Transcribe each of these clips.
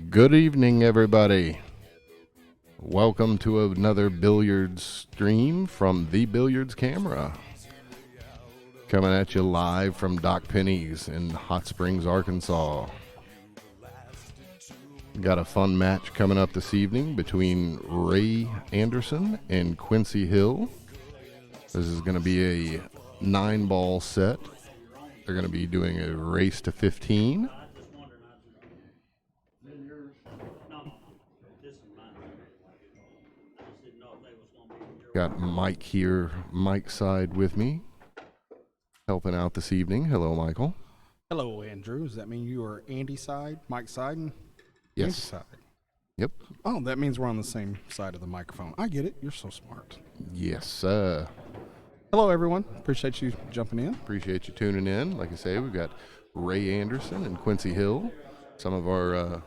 Good evening, everybody. Welcome to another billiards stream from the Billiards Camera. Coming at you live from Doc Penny's in Hot Springs, Arkansas. Got a fun match coming up this evening between Ray Anderson and Quincy Hill. This is going to be a 9-ball set. They're going to be doing a race to 15. Got Mike here, Mike's side with me, helping out this evening. Hello, Michael. Hello, Andrew. Does that mean you are Andy's side, Mike's side, and Yes. Andy's side? Yep. Oh, that means we're on the same side of the microphone. I get it. You're so smart. Yes. Hello, everyone. Appreciate you jumping in. Appreciate you tuning in. Like I say, we've got Ray Anderson and Quincy Hill, some of our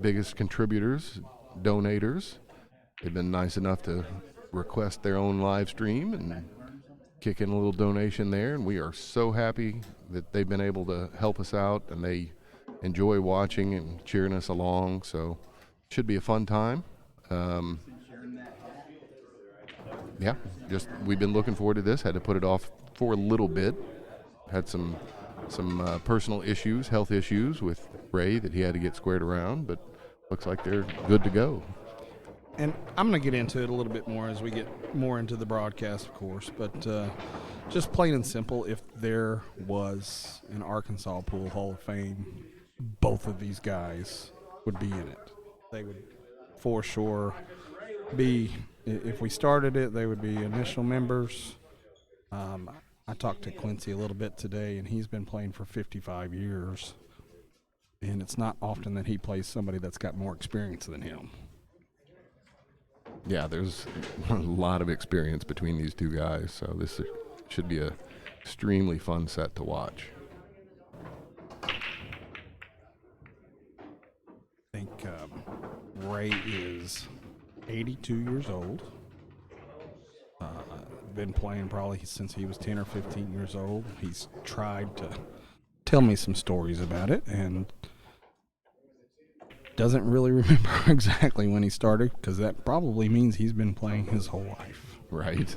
biggest contributors, donators. They've been nice enough to request their own live stream and kick in a little donation there, and we are so happy that they've been able to help us out, and they enjoy watching and cheering us along, so should be a fun time. Yeah, just we've been looking forward to this. Had to put it off for a little bit. Had some personal issues, health issues with Ray that he had to get squared around, but looks like they're good to go. And I'm going to get into it a little bit more as we get more into the broadcast, of course. But just plain and simple, if there was an Arkansas Pool Hall of Fame, both of these guys would be in it. They would for sure be, if we started it, they would be initial members. I talked to Quincy a little bit today, and he's been playing for 55 years. And it's not often that he plays somebody that's got more experience than him. Yeah, there's a lot of experience between these two guys, so this should be a extremely fun set to watch. I think Ray is 82 years old. Been playing probably since he was 10 or 15 years old. He's tried to tell me some stories about it and doesn't really remember exactly when he started, because that probably means he's been playing his whole life. Right.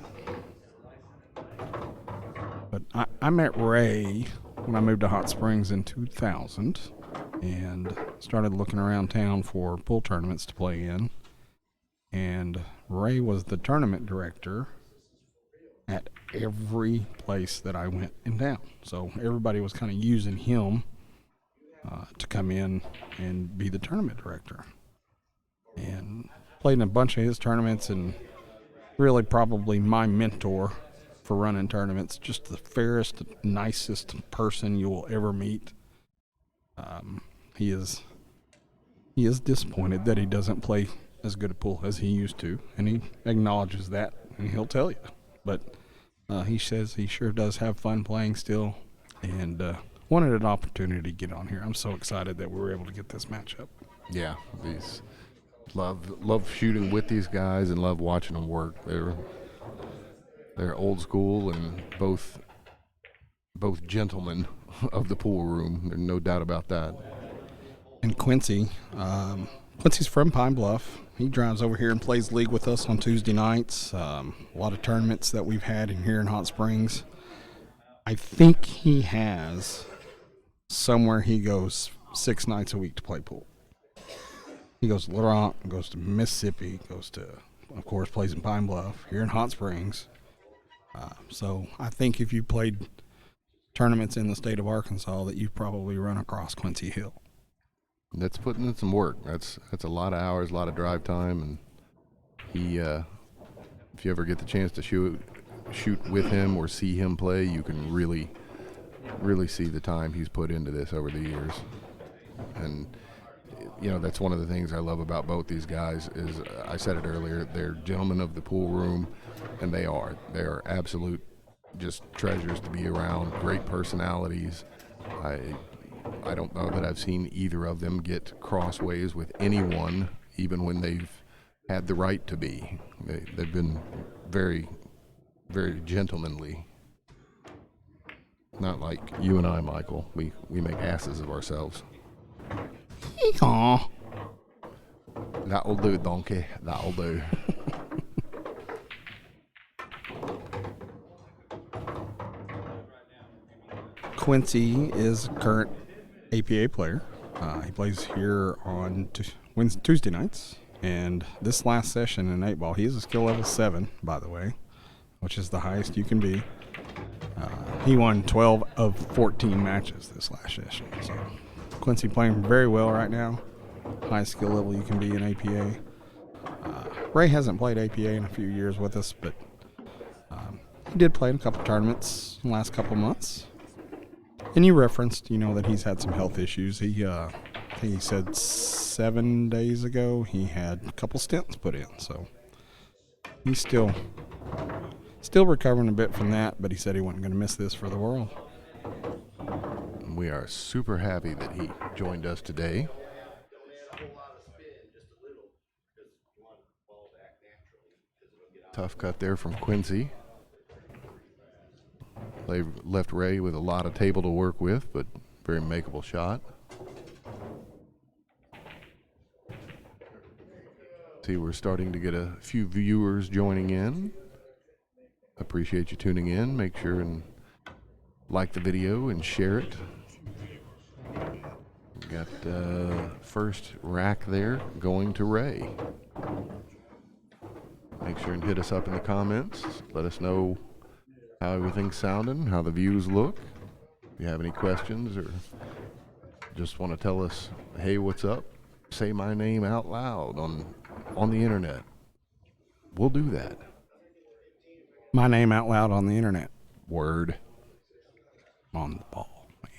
But I met Ray when I moved to Hot Springs in 2000 and started looking around town for pool tournaments to play in. And Ray was the tournament director at every place that I went in town. So everybody was kind of using him to come in and be the tournament director. And played in a bunch of his tournaments, and really probably my mentor for running tournaments. Just the fairest, nicest person you will ever meet. He is disappointed that he doesn't play as good a pool as he used to, and he acknowledges that, and he'll tell you. But he says he sure does have fun playing still, and wanted an opportunity to get on here. I'm so excited that we were able to get this matchup. Yeah, these love shooting with these guys and love watching them work. They're old school and both gentlemen of the pool room. There's no doubt about that. And Quincy's from Pine Bluff. He drives over here and plays league with us on Tuesday nights. A lot of tournaments that we've had in here in Hot Springs. I think he has somewhere he goes 6 nights a week to play pool. He goes to Little Rock, goes to Mississippi, goes to, of course, plays in Pine Bluff, here in Hot Springs. So I think if you played tournaments in the state of Arkansas, that you've probably run across Quincy Hill. That's putting in some work. That's a lot of hours, a lot of drive time, and he, if you ever get the chance to shoot with him or see him play, you can really see the time he's put into this over the years. And that's one of the things I love about both these guys is, I said it earlier, they're gentlemen of the pool room, and they are absolute just treasures to be around, great personalities. I don't know that I've seen either of them get crossways with anyone, even when they've had the right to be. They've been very, very gentlemanly. Not like you and I, Michael. We make asses of ourselves. Aw. That'll do, donkey. That'll do. Quincy is a current APA player. He plays here on Tuesday nights. And this last session in 8-ball, he is a skill level 7, by the way, which is the highest you can be. He won 12 of 14 matches this last session. So Quincy playing very well right now. Highest skill level you can be in APA. Ray hasn't played APA in a few years with us, but he did play in a couple tournaments in the last couple months. And you referenced, that he's had some health issues. He said 7 days ago he had a couple stents put in, so he's still recovering a bit from that, but he said he wasn't going to miss this for the world. We are super happy that he joined us today. Tough cut there from Quincy. They left Ray with a lot of table to work with, but very makeable shot. See, we're starting to get a few viewers joining in. Appreciate you tuning in. Make sure and like the video and share it. We got first rack there going to Ray. Make sure and hit us up in the comments. Let us know how everything's sounding, how the views look. If you have any questions or just want to tell us, hey, what's up? Say my name out loud on the internet. We'll do that. My name out loud on the internet. Word. On the ball, man.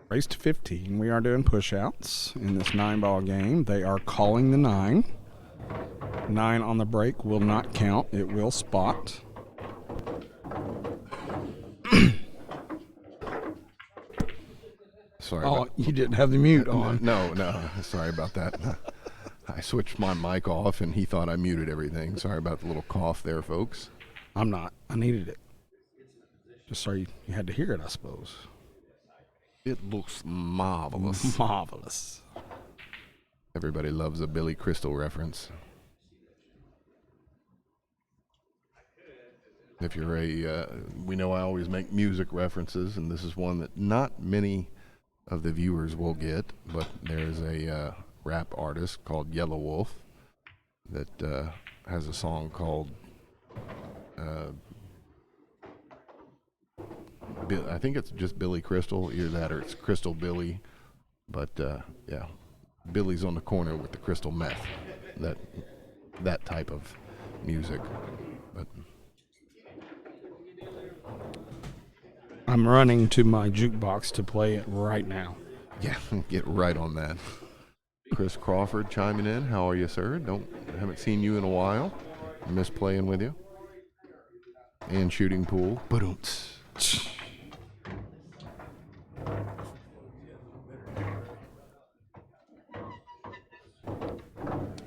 Race to 15. We are doing push-outs in this 9-ball game. They are calling the 9. 9 on the break will not count. It will spot. Sorry. Oh, you didn't have the mute on. No. Sorry about that. I switched my mic off, and he thought I muted everything. Sorry about the little cough there, folks. I'm not. I needed it. Just so you had to hear it, I suppose. It looks marvelous. Marvelous. Everybody loves a Billy Crystal reference. If you're we know I always make music references, and this is one that not many of the viewers will get, but there's a rap artist called Yellow Wolf that has a song called, I think it's just Billy Crystal, either that or it's Crystal Billy, but yeah, Billy's on the corner with the crystal meth, that type of music. But I'm running to my jukebox to play it right now. yeah, get right on that. Chris Crawford chiming in. How are you, sir? Haven't seen you in a while. Miss playing with you. And shooting pool. Ba-doom-ts.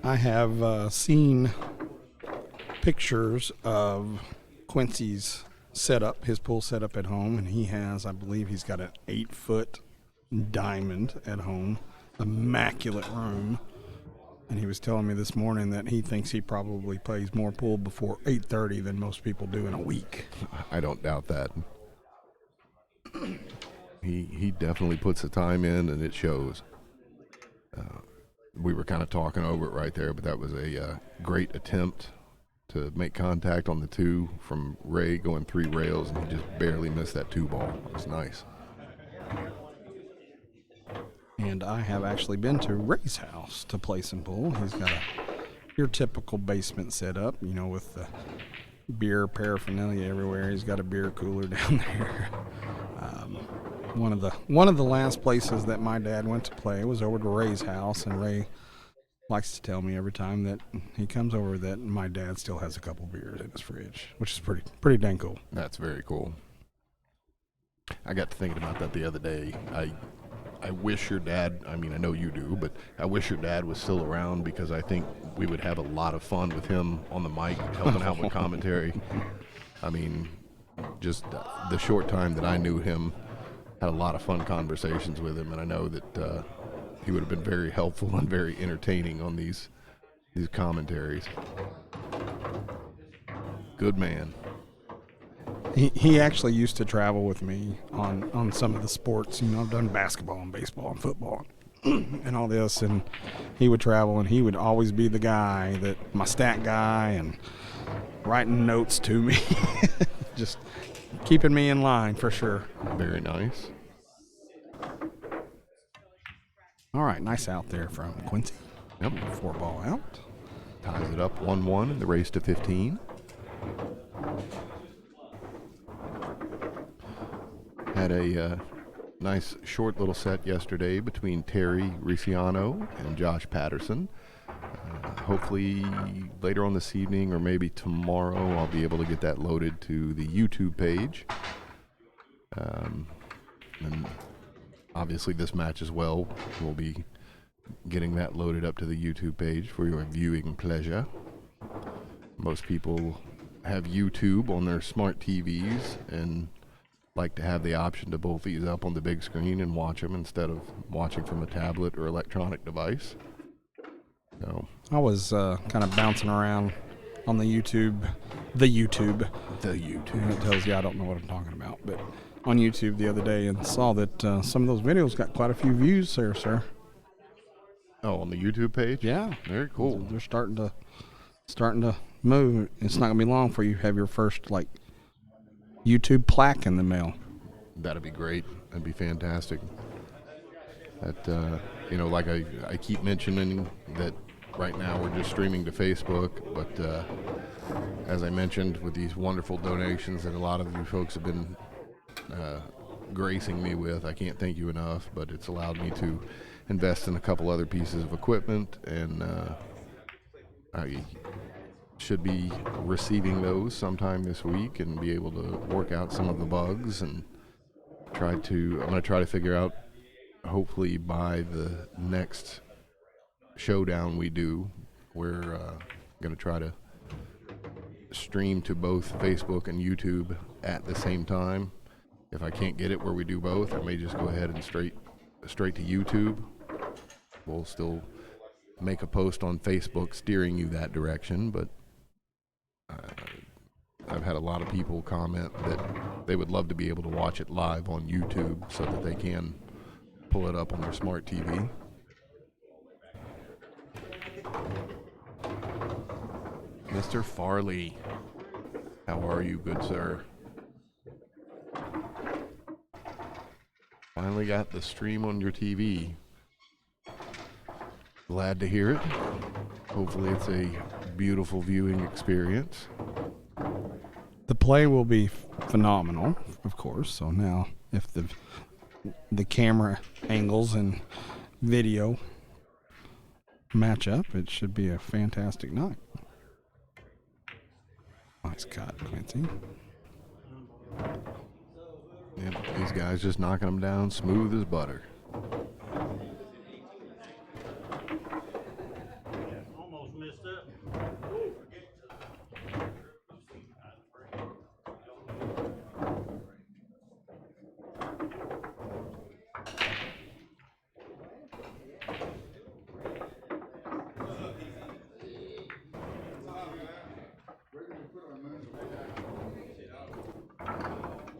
I have seen pictures of Quincy's setup, his pool setup at home, and he has, I believe he's got an 8-foot diamond at home. Immaculate room. And he was telling me this morning that he thinks he probably plays more pool before 8:30 than most people do in a week. I don't doubt that. He definitely puts the time in, and it shows. We were kind of talking over it right there, but that was a great attempt to make contact on the 2 from Ray going 3 rails, and he just barely missed that 2 ball. It was nice. And I have actually been to Ray's house to play some pool. He's got your typical basement setup, with the beer paraphernalia everywhere. He's got a beer cooler down there. One of the last places that my dad went to play was over to Ray's house, and Ray likes to tell me every time that he comes over that my dad still has a couple beers in his fridge, which is pretty dang cool. That's very cool. I got to thinking about that the other day. I wish your dad, I know you do, but I wish your dad was still around, because I think we would have a lot of fun with him on the mic, helping out with commentary. Just the short time that I knew him, had a lot of fun conversations with him, and I know that he would have been very helpful and very entertaining on these commentaries. Good man. He actually used to travel with me on some of the sports. You know, I've done basketball and baseball and football and all this, and he would travel, and he would always be the guy that my stat guy and writing notes to me, just keeping me in line for sure. Very nice. All right, nice out there from Quincy. Yep. 4-ball out. Ties it up 1-1 in the race to 15. Had a nice short little set yesterday between Terry Ricciano and Josh Patterson. Hopefully later on this evening or maybe tomorrow I'll be able to get that loaded to the YouTube page. And obviously this match as well, we'll be getting that loaded up to the YouTube page for your viewing pleasure. Most people have YouTube on their smart TVs and like to have the option to both these up on the big screen and watch them instead of watching from a tablet or electronic device. So I was kind of bouncing around on the YouTube. It tells you I don't know what I'm talking about, but on YouTube the other day and saw that some of those videos got quite a few views there, sir. Oh, on the YouTube page? Yeah. Very cool. They're starting to move. It's not going to be long for you to have your first, like, YouTube plaque in the mail. That'd be great. That'd be fantastic. That, like I keep mentioning that right now we're just streaming to Facebook, but as I mentioned, with these wonderful donations that a lot of you folks have been gracing me with, I can't thank you enough, but it's allowed me to invest in a couple other pieces of equipment, and I should be receiving those sometime this week and be able to work out some of the bugs and I'm going to try to figure out, hopefully by the next showdown we do, we're going to try to stream to both Facebook and YouTube at the same time. If I can't get it where we do both, I may just go ahead and straight to YouTube. We'll still make a post on Facebook steering you that direction, but I've had a lot of people comment that they would love to be able to watch it live on YouTube so that they can pull it up on their smart TV. Mr. Farley, how are you, good sir? Finally got the stream on your TV. Glad to hear it. Hopefully it's a beautiful viewing experience. The play will be phenomenal, of course. So now, if the camera angles and video match up, it should be a fantastic night. Nice cut, Quincy. Yep, these guys just knocking them down smooth as butter. Almost missed up.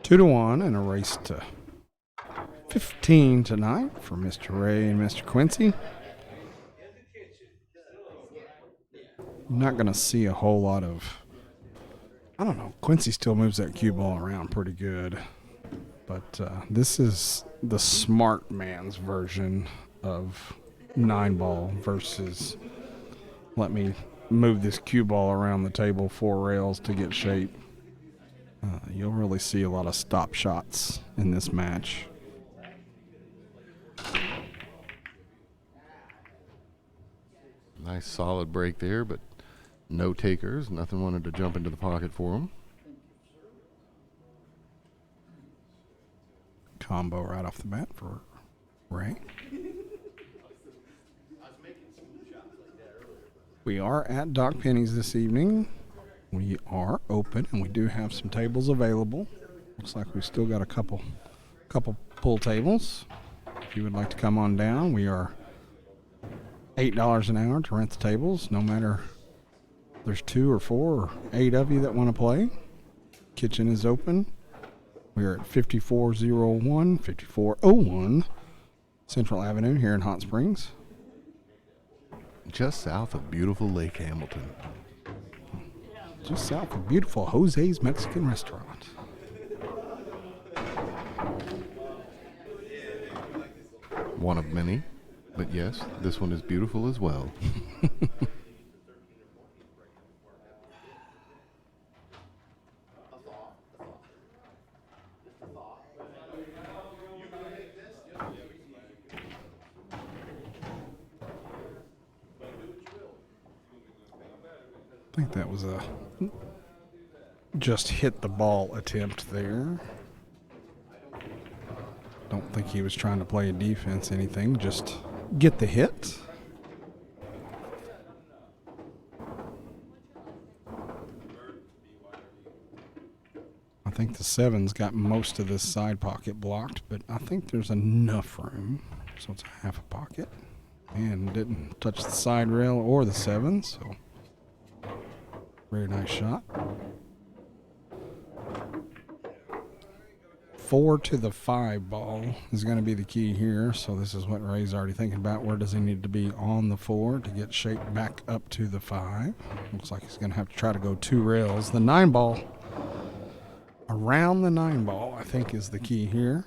2-1 and a race to 15 tonight for Mr. Ray and Mr. Quincy. Not going to see a whole lot of, I don't know, Quincy still moves that cue ball around pretty good. But this is the smart man's version of 9-ball versus let me move this cue ball around the table 4 rails to get shape. You'll really see a lot of stop shots in this match. Nice solid break there, but no takers. Nothing wanted to jump into the pocket for him. Combo right off the bat for Ray. We are at Doc Penny's this evening. We are open, and we do have some tables available. Looks like we've still got a couple pull tables. If you would like to come on down, we are $8 an hour to rent the tables, no matter if there's 2 or 4 or 8 of you that want to play. Kitchen is open. We're at 5401 Central Avenue here in Hot Springs. Just south of beautiful Lake Hamilton. Just south of beautiful Jose's Mexican Restaurant. One of many, but yes, this one is beautiful as well. I think that was a just hit the ball attempt there. Don't think he was trying to play a defense, anything, just get the hit. I think the 7's got most of this side pocket blocked, but I think there's enough room, so it's a half a pocket. And didn't touch the side rail or the 7, so very nice shot. 4 to the 5 ball is going to be the key here. So this is what Ray's already thinking about. Where does he need to be on the 4 to get shaped back up to the 5? Looks like he's going to have to try to go 2 rails. The 9 ball, around the 9 ball, I think is the key here.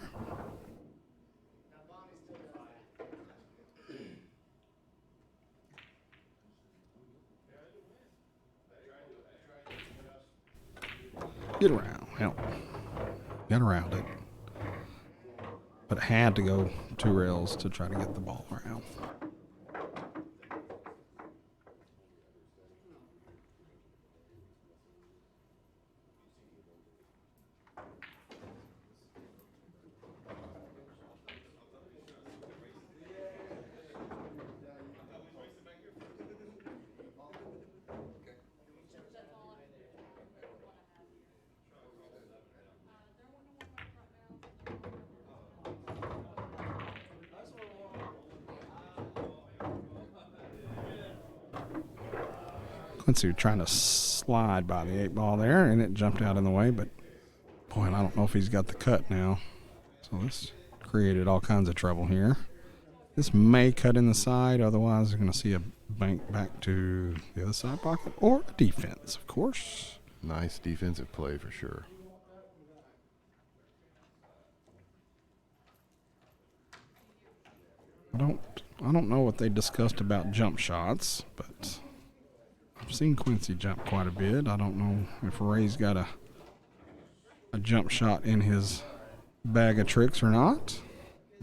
Get around. Help. Get around it. But it had to go 2 rails to try to get the ball around. Quincy trying to slide by the 8 ball there, and it jumped out in the way, but boy, I don't know if he's got the cut now. So this created all kinds of trouble here. This may cut in the side, otherwise you're going to see a bank back to the other side pocket, or a defense, of course. Nice defensive play for sure. I don't know what they discussed about jump shots, but I've seen Quincy jump quite a bit. I don't know if Ray's got a jump shot in his bag of tricks or not.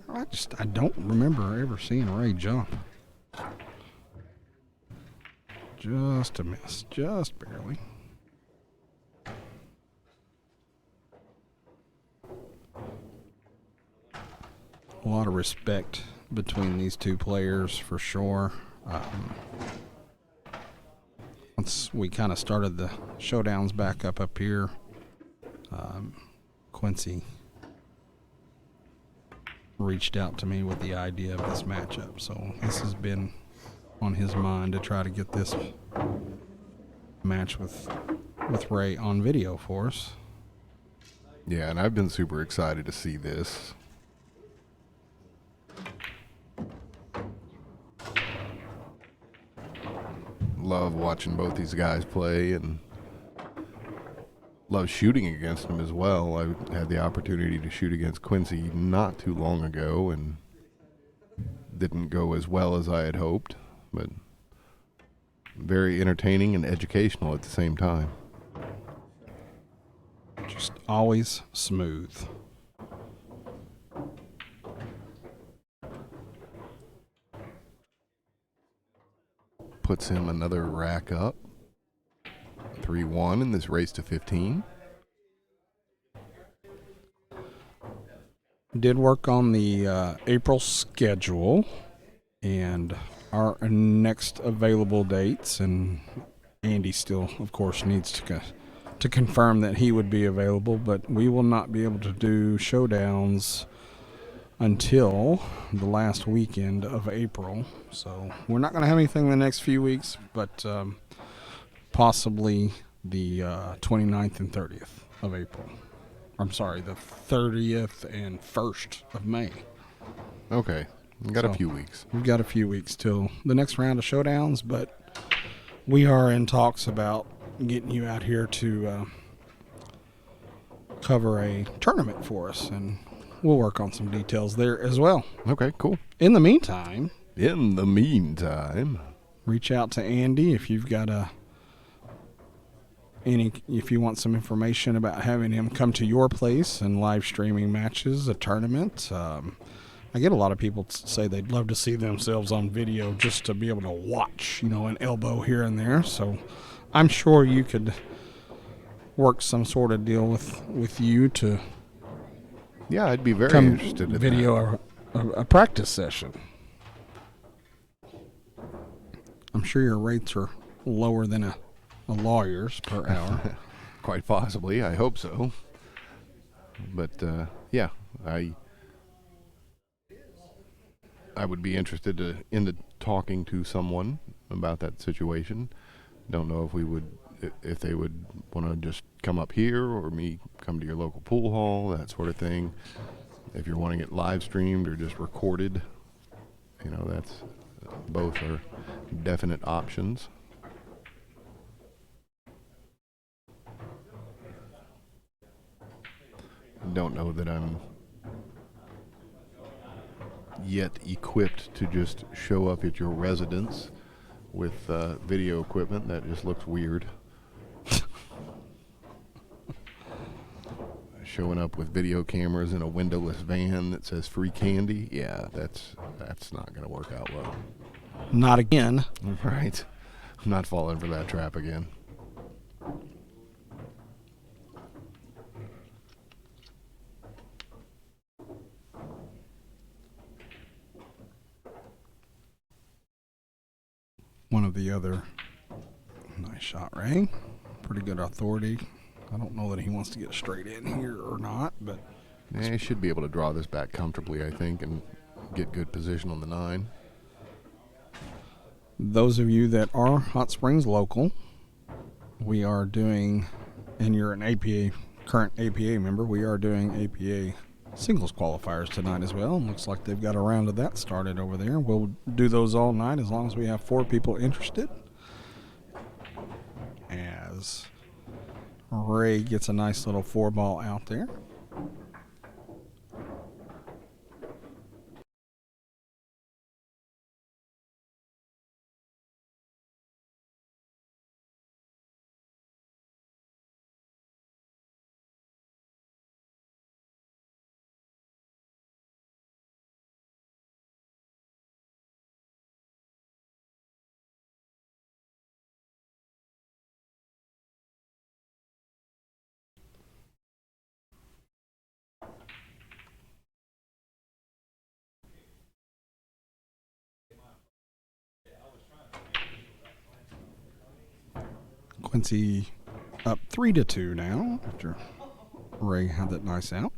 I don't remember ever seeing Ray jump. Just a miss, just barely. A lot of respect between these two players for sure. Once we kind of started the showdowns back up here, Quincy reached out to me with the idea of this matchup. So this has been on his mind to try to get this match with Ray on video for us. Yeah, and I've been super excited to see this. Love watching both these guys play and love shooting against them as well. I had the opportunity to shoot against Quincy not too long ago and didn't go as well as I had hoped, but very entertaining and educational at the same time. Just always smooth. Puts him another rack up. 3-1 in this race to 15. Did work on the April schedule and our next available dates, and Andy still, of course, needs to confirm that he would be available, but we will not be able to do showdowns until the last weekend of April. So we're not going to have anything the next few weeks, but possibly the 29th and 30th of April. I'm sorry, the 30th and 1st of May. Okay. We got a So, few weeks. We've got a few weeks till the next round of showdowns, but we are in talks about getting you out here to cover a tournament for us, and we'll work on some details there as well. Okay, cool. In the meantime, reach out to Andy if you've got if you want some information about having him come to your place and live streaming matches, a tournament. I get a lot of people say they'd love to see themselves on video just to be able to watch, an elbow here and there. So I'm sure you could work some sort of deal with you to Yeah, I'd be very come interested in video a practice session. I'm sure your rates are lower than a lawyer's per hour. that. Quite possibly. I hope so. But, yeah, I would be interested in talking to someone about that situation. Don't know if they would want to just come up here or me come to your local pool hall, that sort of thing. If you're wanting it live streamed or just recorded, that's both are definite options. Don't know that I'm yet equipped to just show up at your residence with video equipment. That just looks weird. Showing up with video cameras in a windowless van that says free candy. Yeah, that's not going to work out well. Not again. Right. I'm not falling for that trap again. One of the other, nice shot, Ray. Pretty good authority. I don't know that he wants to get straight in here or not, but Yeah, he should be able to draw this back comfortably, I think, and get good position on the 9. those of you that are Hot Springs local, we are doing, and you're an current APA member, we are doing APA singles qualifiers tonight as well. Looks like they've got a round of that started over there. We'll do those all night as long as we have 4 people interested. As Ray gets a nice little 4-ball out there. Quincy up 3-2 now after Ray had that nice out.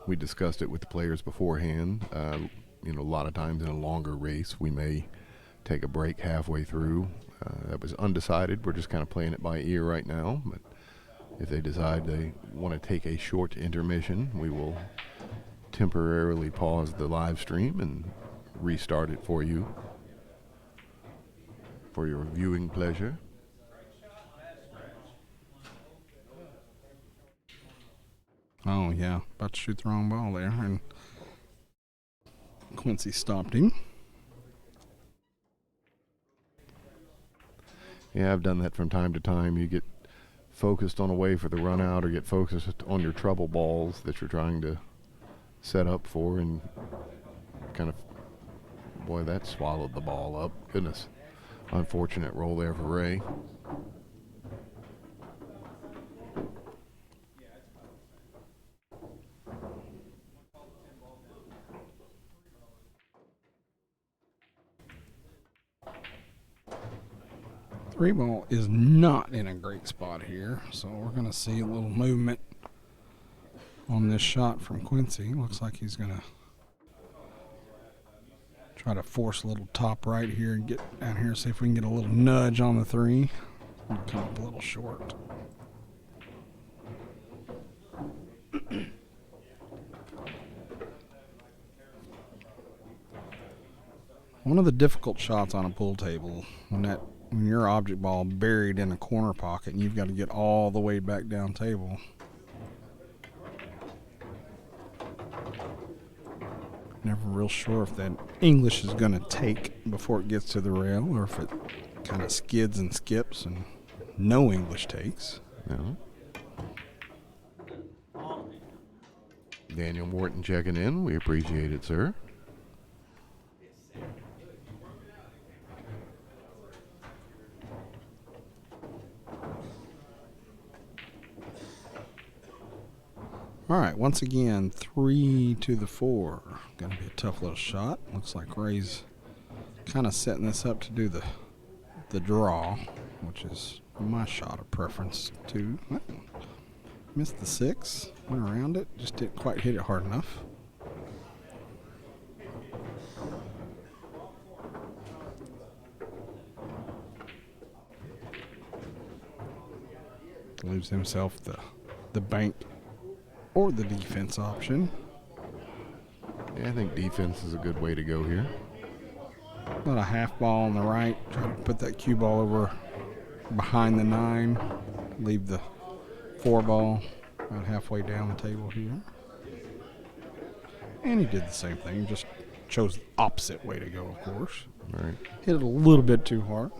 We discussed it with the players beforehand. A lot of times in a longer race, we may take a break halfway through. That was undecided. We're just kind of playing it by ear right now. But if they decide they want to take a short intermission, we will temporarily pause the live stream and restart it for you for your viewing pleasure. Oh, yeah. About to shoot the wrong ball there. And Quincy stopped him. Yeah, I've done that from time to time. You get focused on a way for the run out or get focused on your trouble balls that you're trying to set up for, and kind of, boy, that swallowed the ball up. Goodness. Unfortunate roll there for Ray. Three ball is not in a great spot here, so we're going to see a little movement on this shot from Quincy. Looks like he's going to try to force a little top right here and get down here, see if we can get a little nudge on the three. We'll come up a little short. One of the difficult shots on a pool table when your object ball buried in a corner pocket and you've got to get all the way back down table. Never real sure if that English is going to take before it gets to the rail or if it kind of skids and skips and no English takes. No. Daniel Morton checking in. We appreciate it, sir. All right, once again, 3 to the 4. Going to be a tough little shot. Looks like Ray's kind of setting this up to do the draw, which is my shot of preference too. Missed the 6, went around it, just didn't quite hit it hard enough. Leaves himself the bank or the defense option. Yeah, I think defense is a good way to go here. About a half ball on the right. Try to put that cue ball over behind the 9. Leave the 4 ball about halfway down the table here. And he did the same thing. Just chose the opposite way to go, of course. Right. Hit it a little bit too hard.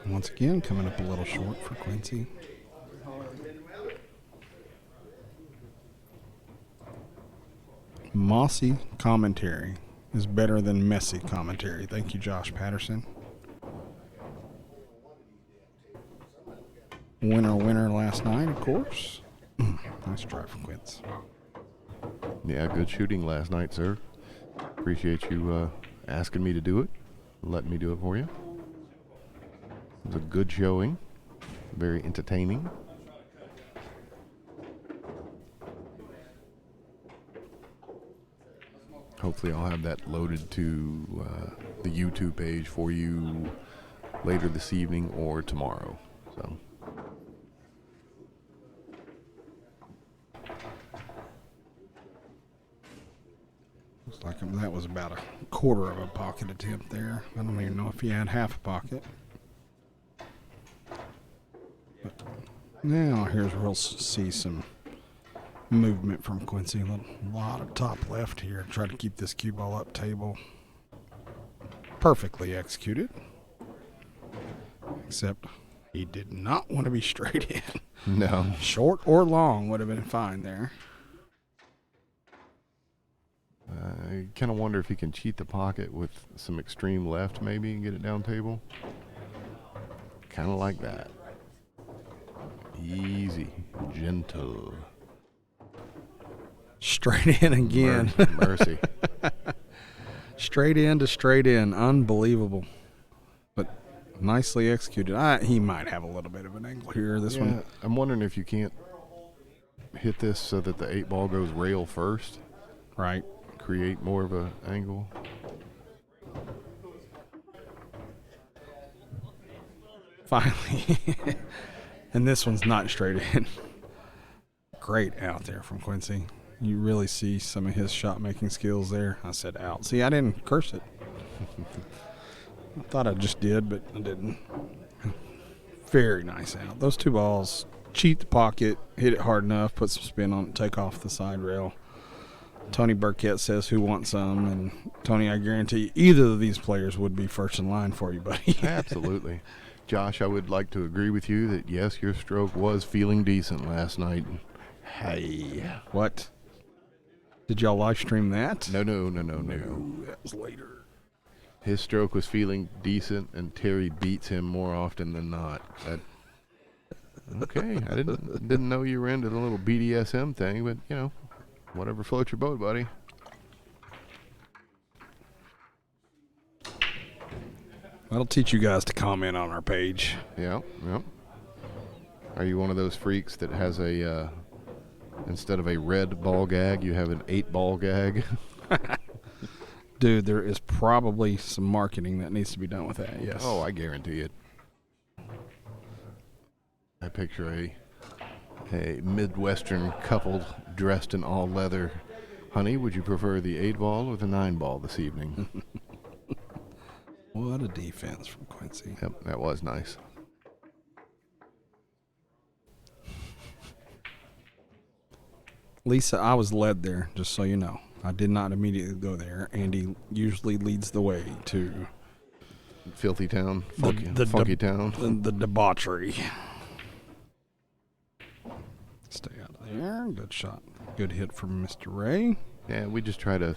Once again, coming up a little short for Quincy. Mossy commentary is better than messy commentary. Thank you, Josh Patterson. Winner last night, of course. Nice try from Quincy. Yeah, good shooting last night, sir. Appreciate you asking me to do it, letting me do it for you. It was a good showing, very entertaining. Hopefully I'll have that loaded to the YouTube page for you later this evening or tomorrow. So. Looks like that was about a quarter of a pocket attempt there. I don't even know if he had half a pocket. But now here's where we'll see some movement from Quincy. A lot of top left here. Try to keep this cue ball up table. Perfectly executed. Except he did not want to be straight in. No. Short or long would have been fine there. I kind of wonder if he can cheat the pocket with some extreme left maybe and get it down table. Kind of like that. Easy. Gentle. Straight in again. Mercy. Straight in to straight in. Unbelievable. But nicely executed. He might have a little bit of an angle here. This one. I'm wondering if you can't hit this so that the 8 ball goes rail first. Right. Create more of an angle. Finally. And this one's not straight in. Great out there from Quincy. You really see some of his shot making skills there. I said out. See, I didn't curse it. I thought I just did, but I didn't. Very nice out. Those 2 balls, cheat the pocket, hit it hard enough, put some spin on it, take off the side rail. Tony Burkett says, who wants some? And Tony, I guarantee you, either of these players would be first in line for you, buddy. Absolutely. Josh, I would like to agree with you that, yes, your stroke was feeling decent last night. Hey. What? Did y'all live stream that? No. That was later. His stroke was feeling decent, and Terry beats him more often than not. Okay, I didn't know you were into the little BDSM thing, but you know, whatever floats your boat, buddy. That'll teach you guys to comment on our page. Yeah. Are you one of those freaks that has a instead of a red ball gag, you have an 8-ball gag? Dude, there is probably some marketing that needs to be done with that, yes. Oh, I guarantee it. I picture a Midwestern couple dressed in all leather. Honey, would you prefer the 8-ball or the 9-ball this evening? What a defense from Quincy. Yep, that was nice. Lisa, I was led there, just so you know. I did not immediately go there. Andy usually leads the way to Filthy town, the funky town. the debauchery. Stay out of there. Good shot. Good hit from Mr. Ray. Yeah, we just try to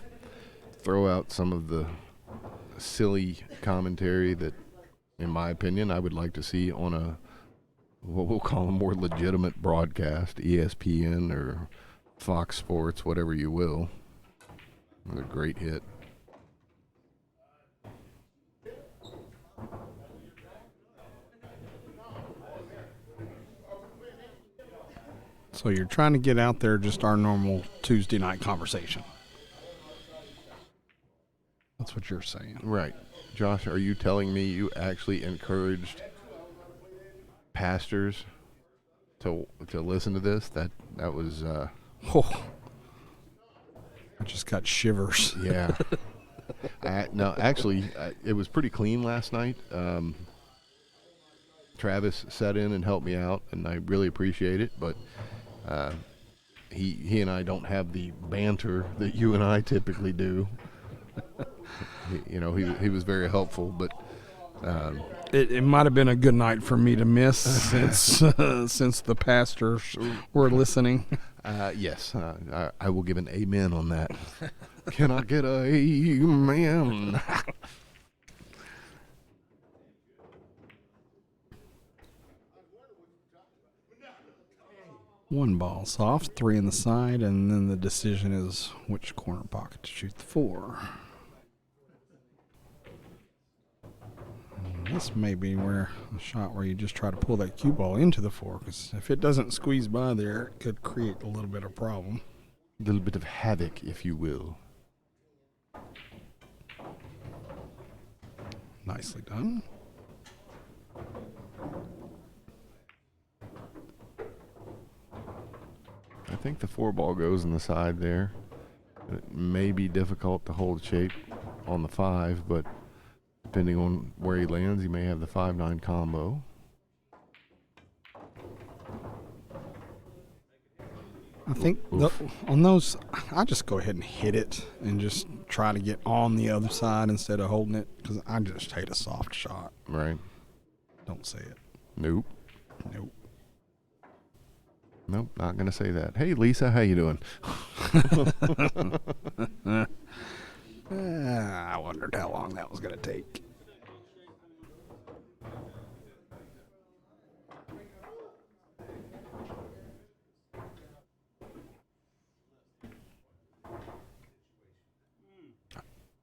throw out some of the silly commentary that, in my opinion, I would like to see on a, what we'll call a more legitimate broadcast, ESPN or Fox Sports, whatever you will. Another great hit. So you're trying to get out there just our normal Tuesday night conversation. That's what you're saying. Right. Josh, are you telling me you actually encouraged pastors to listen to this? That was Oh, I just got shivers. yeah. No, actually, it was pretty clean last night. Travis sat in and helped me out, and I really appreciate it. But he and I don't have the banter that you and I typically do. He was very helpful, but It might have been a good night for me to miss since the pastors were listening. yes, I will give an amen on that. Can I get a amen? One ball soft, 3 in the side, and then the decision is which corner pocket to shoot the 4. And this may be where a shot where you just try to pull that cue ball into the 4, because if it doesn't squeeze by there, it could create a little bit of problem. A little bit of havoc, if you will. Nicely done. I think the 4-ball goes in the side there. It may be difficult to hold shape on the 5, but depending on where he lands, he may have the 5-9 combo. I think on those, I just go ahead and hit it and just try to get on the other side instead of holding it, because I just hate a soft shot. Right. Don't say it. Nope. Nope. Nope, not going to say that. Hey, Lisa, how you doing? I wondered how long that was going to take.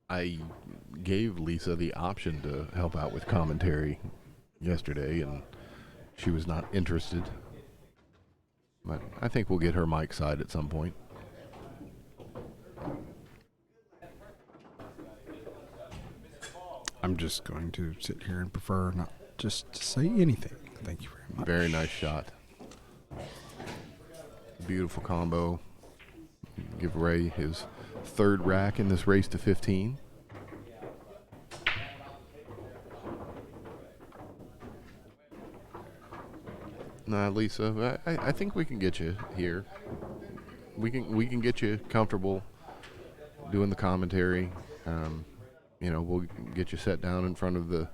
I gave Lisa the option to help out with commentary yesterday, and she was not interested. But I think we'll get her mic side at some point. I'm just going to sit here and prefer not just to say anything. Thank you very much. Very nice shot. Beautiful combo. Give Ray his 3rd rack in this race to 15. Nah, Lisa, I think we can get you here. We can get you comfortable doing the commentary. We'll get you set down in front of the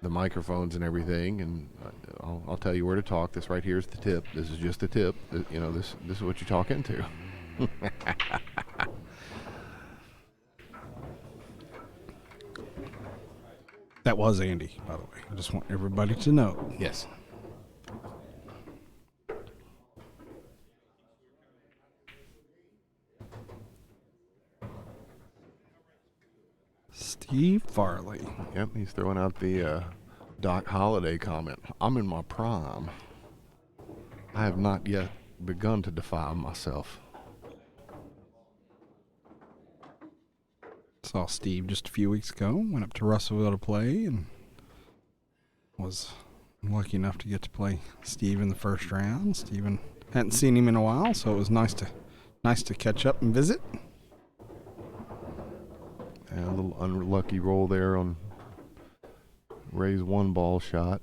microphones and everything, and I'll tell you where to talk. This right here is the tip. This is just the tip. This is what you talk into. That was Andy, by the way. I just want everybody to know. Yes. Steve Farley. Yep, he's throwing out the Doc Holliday comment. I'm in my prime. I have not yet begun to defile myself. Saw Steve just a few weeks ago. Went up to Russellville to play and was lucky enough to get to play Steve in the first round. Steven hadn't seen him in a while, so it was nice to catch up and visit. And a little unlucky roll there on Ray's one ball shot.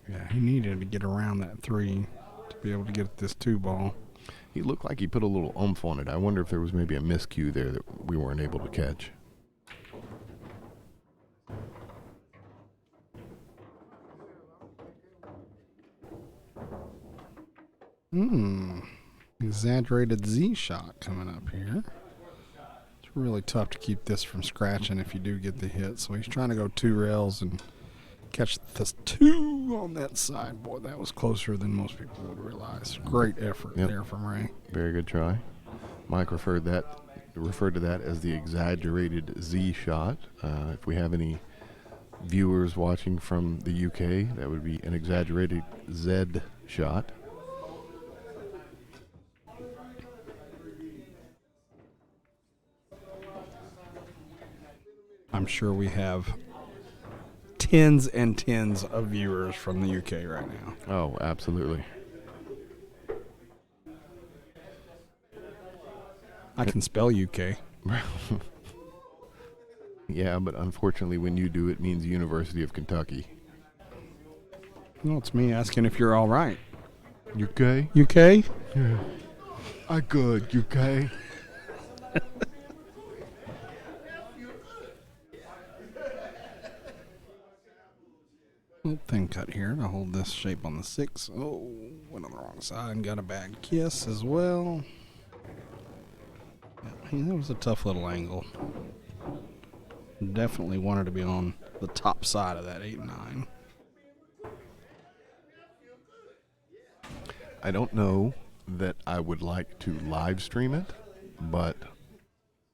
Yeah, he needed to get around that 3 to be able to get this 2 ball. He looked like he put a little oomph on it. I wonder if there was maybe a miscue there that we weren't able to catch. Exaggerated Z shot coming up here. It's really tough to keep this from scratching if you do get the hit. So he's trying to go 2 rails and catch this 2 on that side. Boy, that was closer than most people would realize. Great effort there from Ray. Very good try. Mike referred to that as the exaggerated Z shot. If we have any viewers watching from the UK, that would be an exaggerated Z shot. I'm sure we have tens and tens of viewers from the UK right now. Oh, absolutely. I can spell UK. Yeah, but unfortunately when you do, it means University of Kentucky. No, it's me asking if you're all right. UK? UK? Yeah. I good, UK. Little thin cut here to hold this shape on the 6. Oh, went on the wrong side and got a bad kiss as well. Yeah, that was a tough little angle. Definitely wanted to be on the top side of that 8-9. I don't know that I would like to live stream it, but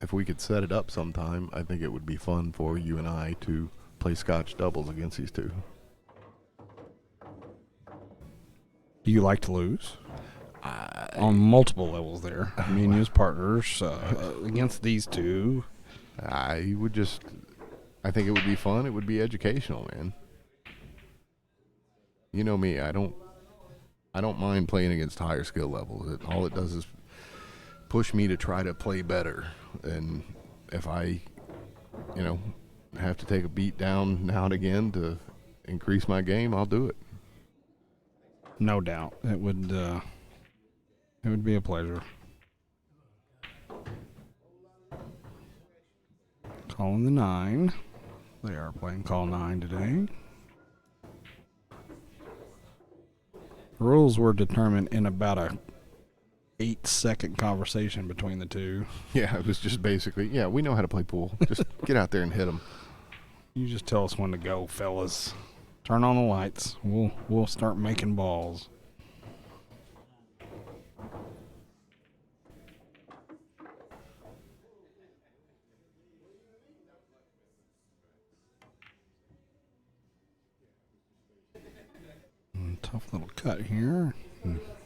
if we could set it up sometime, I think it would be fun for you and I to play Scotch doubles against these two. Do you like to lose? On multiple levels there. Me and you as partners against these two. I think it would be fun. It would be educational, man. You know me, I don't mind playing against higher skill levels. All it does is push me to try to play better. And if I, have to take a beat down now and again to increase my game, I'll do it. No doubt. It would be a pleasure. Calling the 9. They are playing call 9 today. Rules were determined in about a 8-second conversation between the two. Yeah, it was just basically, we know how to play pool. Just get out there and hit them. You just tell us when to go, fellas. Turn on the lights. We'll start making balls. Tough little cut here.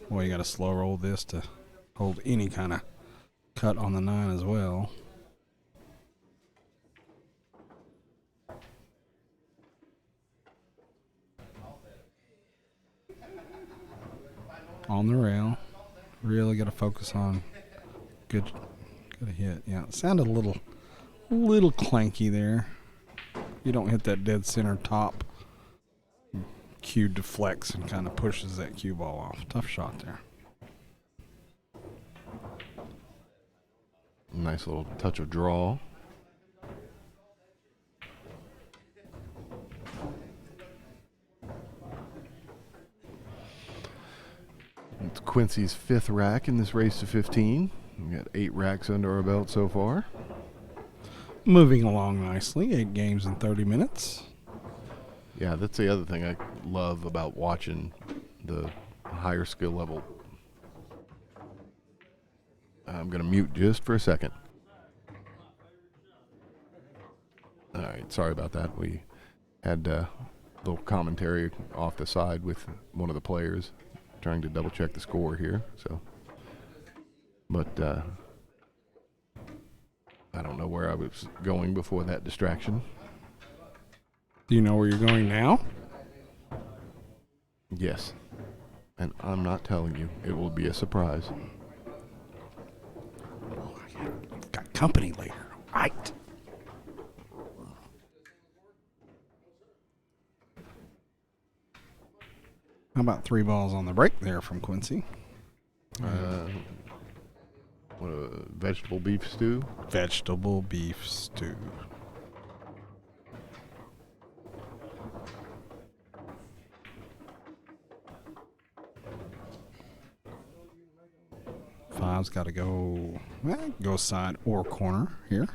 Boy, you got to slow roll this to hold any kind of cut on the 9 as well. On the rail. Really got to focus on good hit. Yeah, it sounded a little clanky there. You don't hit that dead center top. Cue deflects and kind of pushes that cue ball off. Tough shot there. Nice little touch of draw. It's Quincy's 5th rack in this race to 15. We got 8 racks under our belt so far. moving along nicely. 8 games in 30 minutes. Yeah, that's the other thing I love about watching the higher skill level. I'm going to mute just for a second. All right, sorry about that. We had a little commentary off the side with one of the players trying to double check the score here. So, but I don't know where I was going before that distraction. Do you know where you're going now? Yes, and I'm not telling you. It will be a surprise. Got company later. Right. How about 3 balls on the break there from Quincy? What a vegetable beef stew. Vegetable beef stew. Five's got to go side or corner here.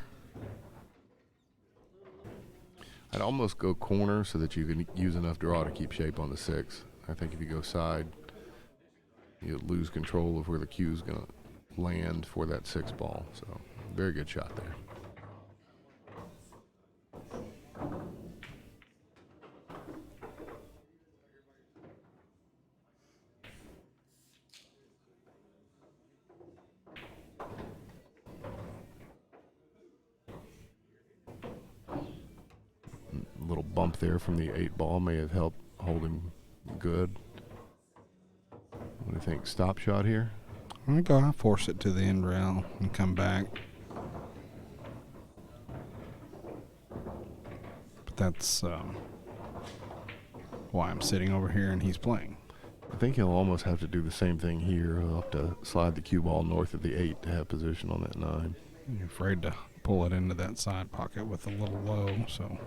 I'd almost go corner so that you can use enough draw to keep shape on the 6. I think if you go side, you lose control of where the cue's going to land for that 6 ball. So, very good shot there. A little bump there from the 8 ball may have helped hold him good. What do you think? Stop shot here? I'm going to go force it to the end rail and come back. But that's why I'm sitting over here and he's playing. I think he'll almost have to do the same thing here. He'll have to slide the cue ball north of the 8 to have position on that 9. You're afraid to pull it into that side pocket with a little low, so...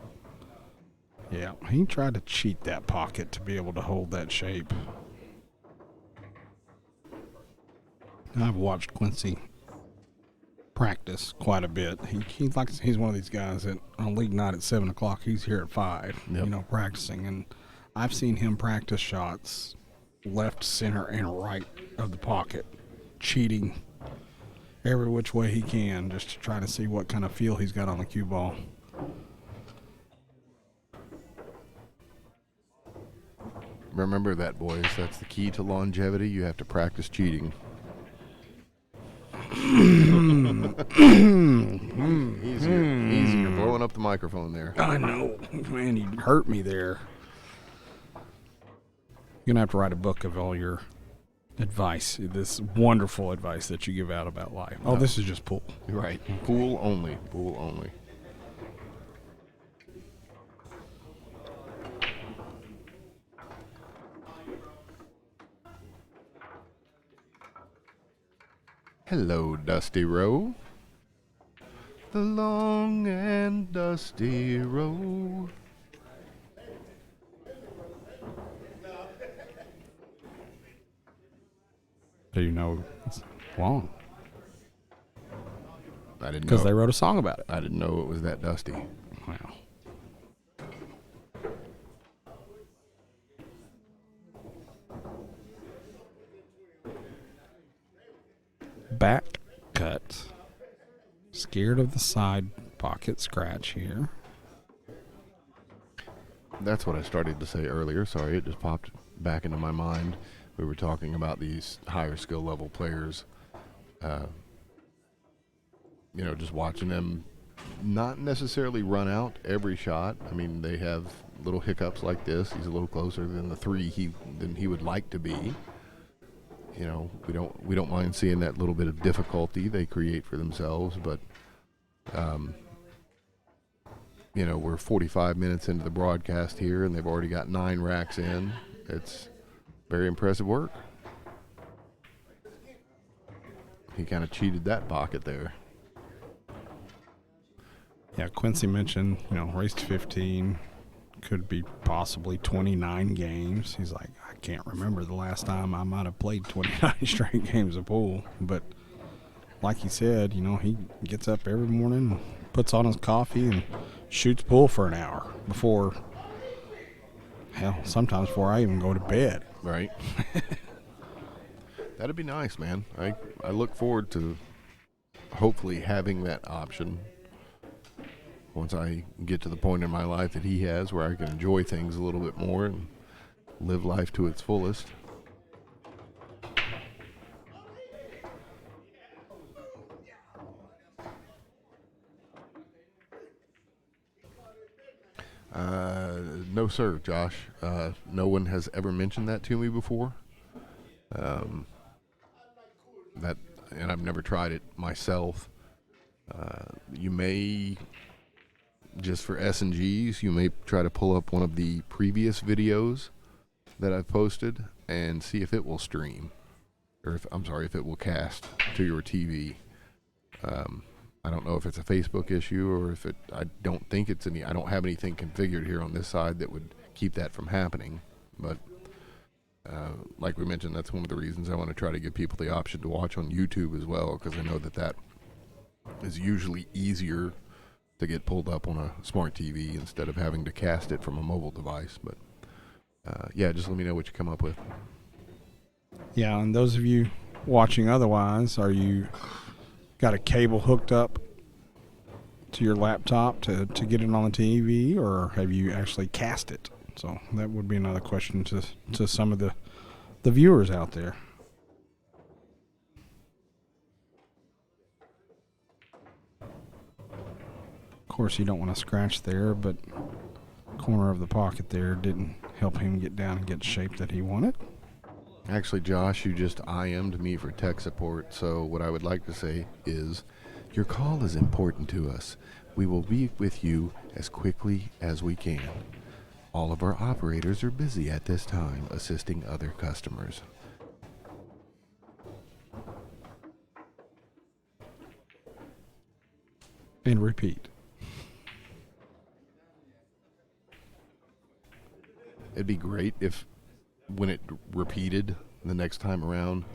Yeah, he tried to cheat that pocket to be able to hold that shape. I've watched Quincy practice quite a bit. He's one of these guys that on league night at 7 o'clock, he's here at 5, practicing. And I've seen him practice shots left, center, and right of the pocket, cheating every which way he can just to try to see what kind of feel he's got on the cue ball. Remember that, boys. That's the key to longevity. You have to practice cheating. Easier. Blowing up the microphone there. I know. Man, you hurt me there. You're going to have to write a book of all your advice, this wonderful advice that you give out about life. Oh, this is just pool. Right. Pool only. Pool only. Hello, Dusty Row. The long and dusty road. Do you know it's long? I didn't know. Because they wrote a song about it. I didn't know it was that dusty. Wow. Back cut. Scared of the side pocket scratch here. That's what I started to say earlier. Sorry, it just popped back into my mind. We were talking about these higher skill level players. Just watching them not necessarily run out every shot. I mean, they have little hiccups like this. He's a little closer than the 3 than he would like to be. We don't mind seeing that little bit of difficulty they create for themselves, but we're 45 minutes into the broadcast here, and they've already got 9 racks in. It's very impressive work. He kind of cheated that pocket there. Yeah, Quincy mentioned, raced 15, could be possibly 29 games. He's like, I can't remember the last time I might have played 29 straight games of pool. But like he said, he gets up every morning, puts on his coffee and shoots pool for an hour before, hell, sometimes before I even go to bed. Right. That'd be nice, man. I look forward to hopefully having that option once I get to the point in my life that he has where I can enjoy things a little bit more and live life to its fullest. No, sir, Josh. No one has ever mentioned that to me before. That, and I've never tried it myself. You may, just for S&Gs, you may try to pull up one of the previous videos that I've posted and see if it will stream, or if it will cast to your TV. I don't know if it's a Facebook issue or if I don't think it's I don't have anything configured here on this side that would keep that from happening. But like we mentioned, that's one of the reasons I want to try to give people the option to watch on YouTube as well, because I know that is usually easier to get pulled up on a smart TV instead of having to cast it from a mobile device. But yeah, just let me know what you come up with. Yeah, and those of you watching otherwise, are you got a cable hooked up to your laptop to get it on the TV, or have you actually cast it? So that would be another question to some of the viewers out there. Of course, you don't want to scratch there, but corner of the pocket there didn't help him get down and get the shape that he wanted. Actually, Josh, you just IM'd me for tech support, so what I would like to say is your call is important to us. We will be with you as quickly as we can. All of our operators are busy at this time assisting other customers. And repeat. It'd be great if, when it repeated the next time around,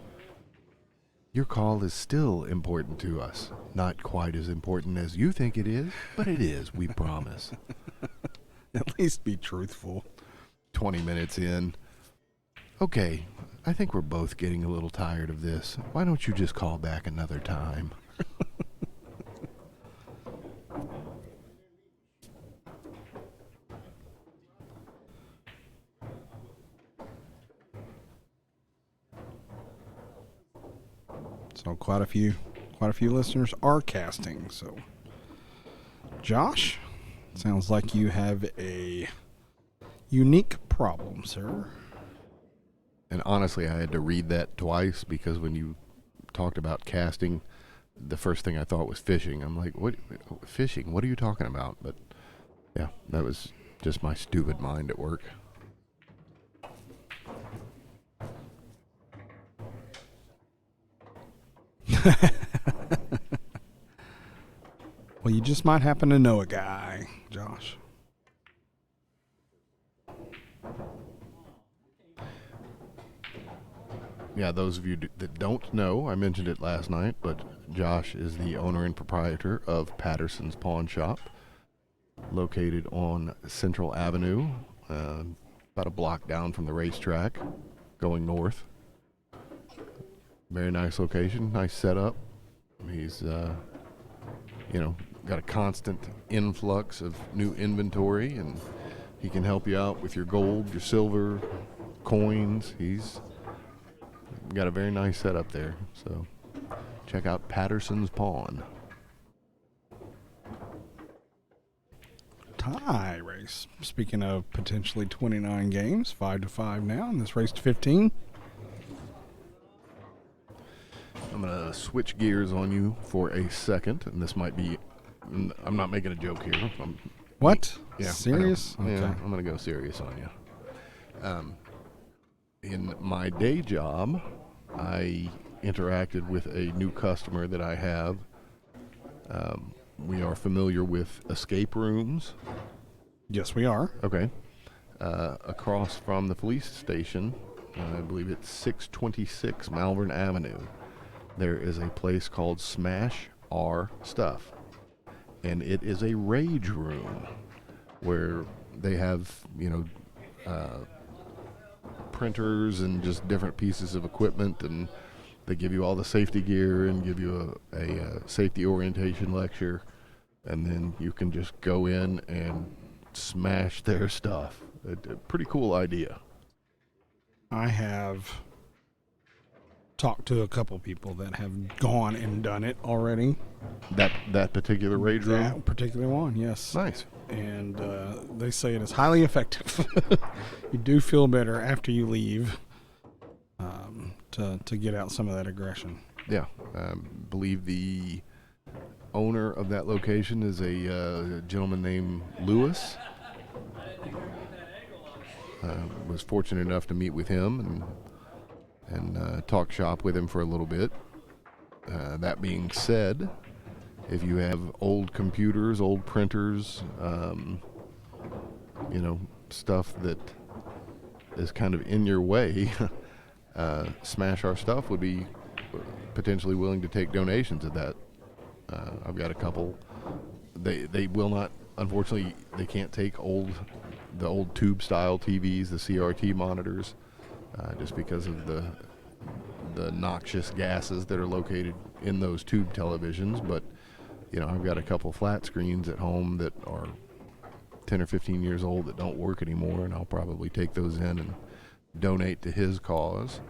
your call is still important to us. Not quite as important as you think it is, but it is, we promise. At least be truthful. 20 minutes in. Okay, I think we're both getting a little tired of this. Why don't you just call back another time? So quite a few listeners are casting. So, Josh, sounds like you have a unique problem, sir. And honestly, I had to read that twice because when you talked about casting, the first thing I thought was fishing. I'm like, what? Fishing? What are you talking about? But yeah, that was just my stupid mind at work. Well, you just might happen to know a guy, Josh. Yeah, those of you that don't know, I mentioned it last night, but Josh is the owner and proprietor of Patterson's Pawn Shop, located on Central Avenue, about a block down from the racetrack, going north. Very nice location, nice setup. He's, got a constant influx of new inventory, and he can help you out with your gold, your silver, coins. He's got a very nice setup there. So check out Patterson's Pawn. Tie race. Speaking of potentially 29 games, 5-5 now, and this race to 15. I'm going to switch gears on you for a second, and this might be, I'm not making a joke here. What? Yeah, Serious? Okay. Yeah, Okay. I'm going to go serious on you. In my day job, I interacted with a new customer that I have. We are familiar with escape rooms. Yes, we are. Okay. Across from the police station, I believe it's 626 Malvern Avenue, there is a place called Smash Our Stuff. and it is a rage room where they have, printers and just different pieces of equipment, and they give you all the safety gear and give you a safety orientation lecture, and then you can just go in and smash their stuff. A pretty cool idea. I have talked to a couple people that have gone and done it already. That particular rage room? That particular one, yes. Nice. And they say it is highly effective. You do feel better after you leave to get out some of that aggression. Yeah. Believe the owner of that location is a gentleman named Lewis. Was fortunate enough to meet with him and talk shop with him for a little bit. That being said, if you have old computers, old printers, stuff that is kind of in your way, Smash Our Stuff would be potentially willing to take donations at that. I've got a couple. They will not, unfortunately, they can't take the old tube style TVs, the CRT monitors, just because of the noxious gases that are located in those tube televisions. But I've got a couple flat screens at home that are 10 or 15 years old that don't work anymore, and I'll probably take those in and donate to his cause.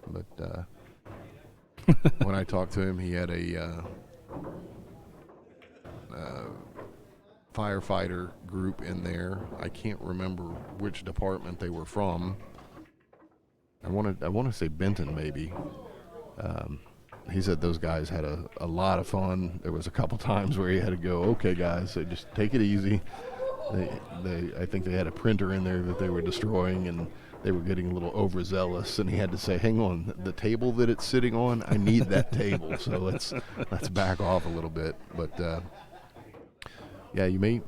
But when I talked to him, he had a firefighter group in there. I can't remember which department they were from. I want to say Benton, maybe. He said those guys had a lot of fun. There was a couple times where he had to go, okay, guys, so just take it easy. I think they had a printer in there that they were destroying, and they were getting a little overzealous, and he had to say, hang on, the table that it's sitting on, I need that table, so let's back off a little bit. But yeah, you may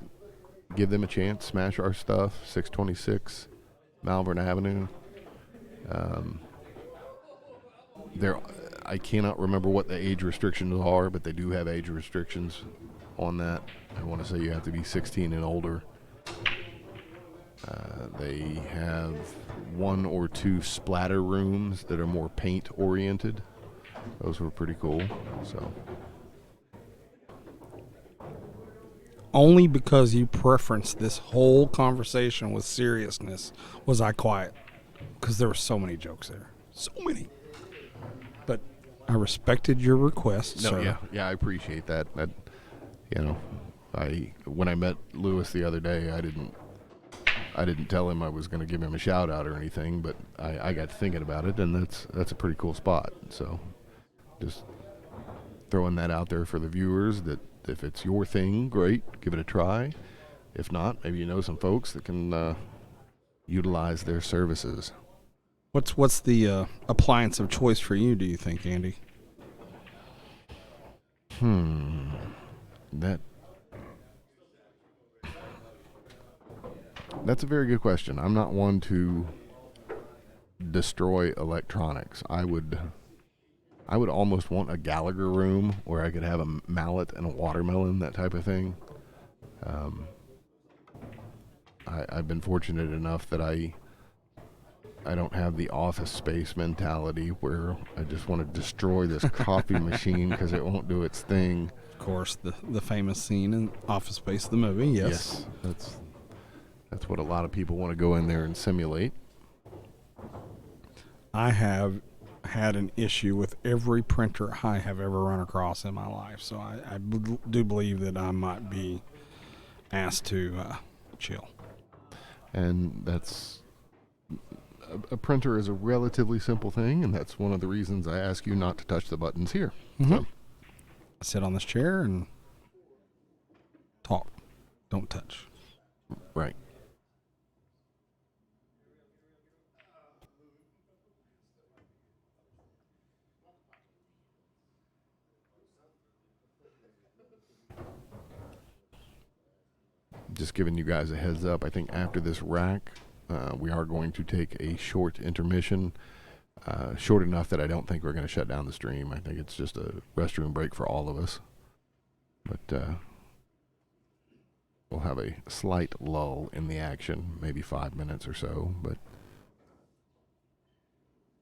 give them a chance. Smash Our Stuff, 626 Malvern Avenue. I cannot remember what the age restrictions are, but they do have age restrictions on that. I want to say you have to be 16 and older. They have 1 or 2 splatter rooms that are more paint oriented. Those were pretty cool. So Only because you preferenced this whole conversation with seriousness was I quiet, because there were so many jokes there. So many. But I respected your request, no, sir. yeah, I appreciate that. When I met Lewis the other day, I didn't tell him I was going to give him a shout out or anything, but I got thinking about it, and that's a pretty cool spot. So just throwing that out there for the viewers, that if it's your thing, great, give it a try. If not, maybe you know some folks that can utilize their services. What's the appliance of choice for you, do you think, Andy? That's a very good question. I'm not one to destroy electronics. I would almost want a Gallagher room where I could have a mallet and a watermelon, that type of thing. I've been fortunate enough that I don't have the Office Space mentality where I just want to destroy this coffee machine because it won't do its thing. Of course, the famous scene in Office Space, the movie, yes. That's what a lot of people want to go in there and simulate. I have had an issue with every printer I have ever run across in my life, so I do believe that I might be asked to chill. And a printer is a relatively simple thing, and that's one of the reasons I ask you not to touch the buttons here. Mm-hmm. So. I sit on this chair and talk. Don't touch. Right. Just giving you guys a heads up, I think after this rack, we are going to take a short intermission, short enough that I don't think we're going to shut down the stream. I think it's just a restroom break for all of us. But we'll have a slight lull in the action, maybe 5 minutes or so, but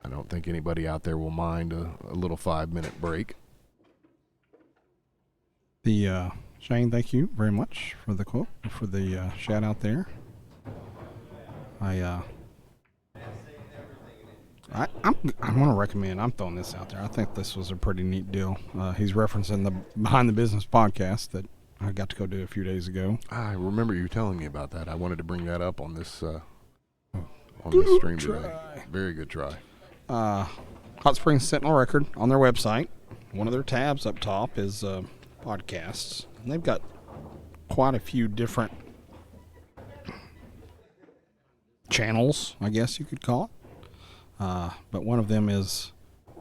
I don't think anybody out there will mind a little 5-minute break. Shane, thank you very much for the quote, for the shout out there. I want to recommend. I'm throwing this out there. I think this was a pretty neat deal. He's referencing the Behind the Business podcast that I got to go do a few days ago. I remember you telling me about that. I wanted to bring that up on this this stream today. Very good try. Hot Springs Sentinel Record on their website. One of their tabs up top is podcasts. And they've got quite a few different channels, I guess you could call it. But one of them is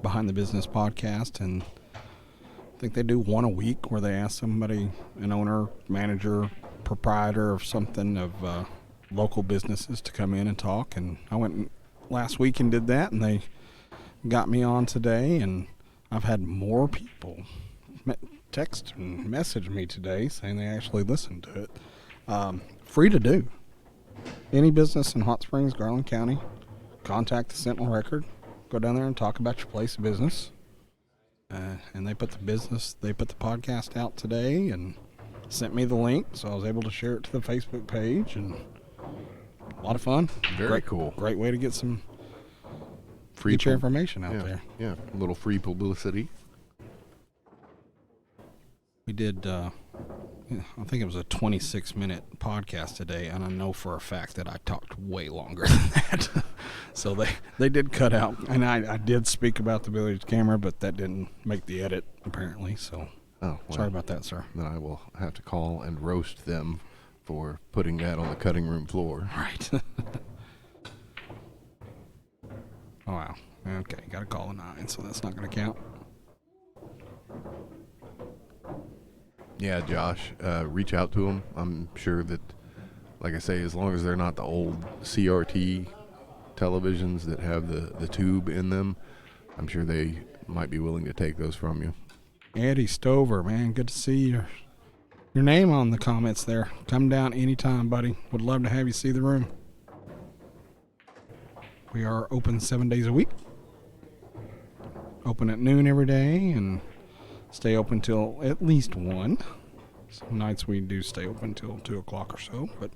Behind the Business podcast, and I think they do one a week where they ask somebody, an owner, manager, proprietor of something of local businesses to come in and talk. And I went last week and did that, and they got me on today, and I've had more people text and message me today saying they actually listened to it. Free to do. Any business in Hot Springs, Garland County, contact the Sentinel Record. Go down there and talk about your place of business. And they put the podcast out today and sent me the link, so I was able to share it to the Facebook page, and a lot of fun. Very cool. Great way to get some Free your information out there. Yeah, a little free publicity. We did, I think it was a 26-minute podcast today, and I know for a fact that I talked way longer than that. So they did cut out, and I did speak about the Village camera, but that didn't make the edit, apparently. So sorry about that, sir. Then I will have to call and roast them for putting that on the cutting room floor. Right. Oh, wow. Okay, got to call a 9, so that's not going to count. Yeah, Josh, reach out to them. I'm sure that, like I say, as long as they're not the old CRT televisions that have the tube in them, I'm sure they might be willing to take those from you. Eddie Stover, man, good to see your name on the comments there. Come down anytime, buddy. Would love to have you see the room. We are open 7 days a week. Open at noon every day and stay open till at least 1. Some nights we do stay open till 2 o'clock or so, but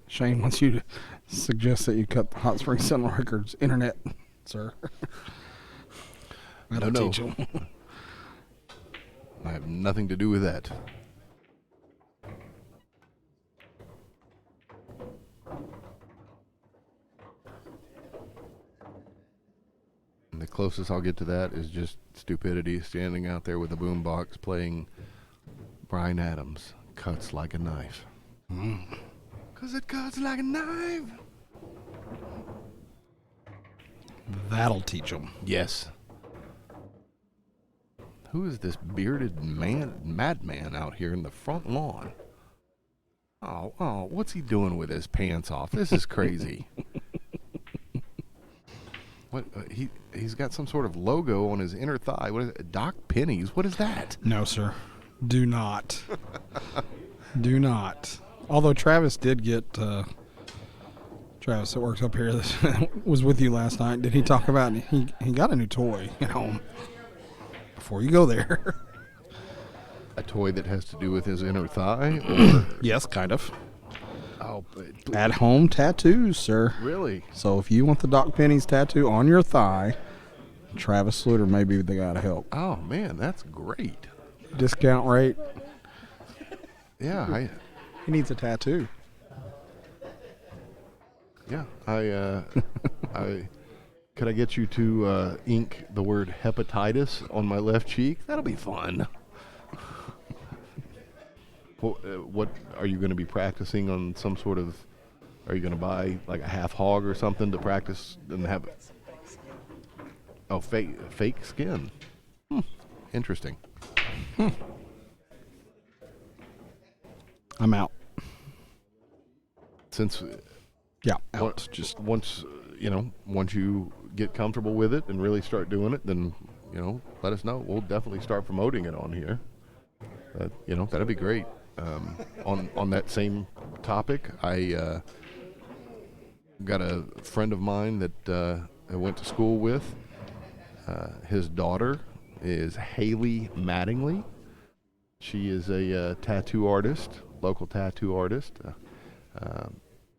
Shane wants you to suggest that you cut the Hot Springs Sentinel Records internet, sir. That'll teach him. I have nothing to do with that. And the closest I'll get to that is just stupidity standing out there with a boombox playing Bryan Adams, Cuts Like a Knife. 'Cause it cuts like a knife. That'll teach him. Yes. Who is this bearded madman out here in the front lawn? Oh, what's he doing with his pants off? This is crazy. What he's got some sort of logo on his inner thigh. What is it? Doc Pennies? What is that? No, sir. Do not. Do not. Although Travis did get Travis that works up here that was with you last night. Did he talk about he got a new toy, before you go there? A toy that has to do with his inner thigh? Or? Yes, kind of. Oh, but At-home tattoos, sir. really? So if you want the Doc Pennies tattoo on your thigh, Travis Sluter may be the guy to help. Oh man, that's great. Discount rate. Yeah, He needs a tattoo. I could I get you to ink the word hepatitis on my left cheek? That'll be fun. What are you going to be practicing on? Some sort of? Are you going to buy like a half hog or something to practice and have? Oh, fake skin. Interesting. I'm out. Since Yeah, once you get comfortable with it and really start doing it, then let us know. We'll definitely start promoting it on here. That'd be great. On that same topic, I got a friend of mine that I went to school with. His daughter is Haley Mattingly. She is a tattoo artist, local tattoo artist.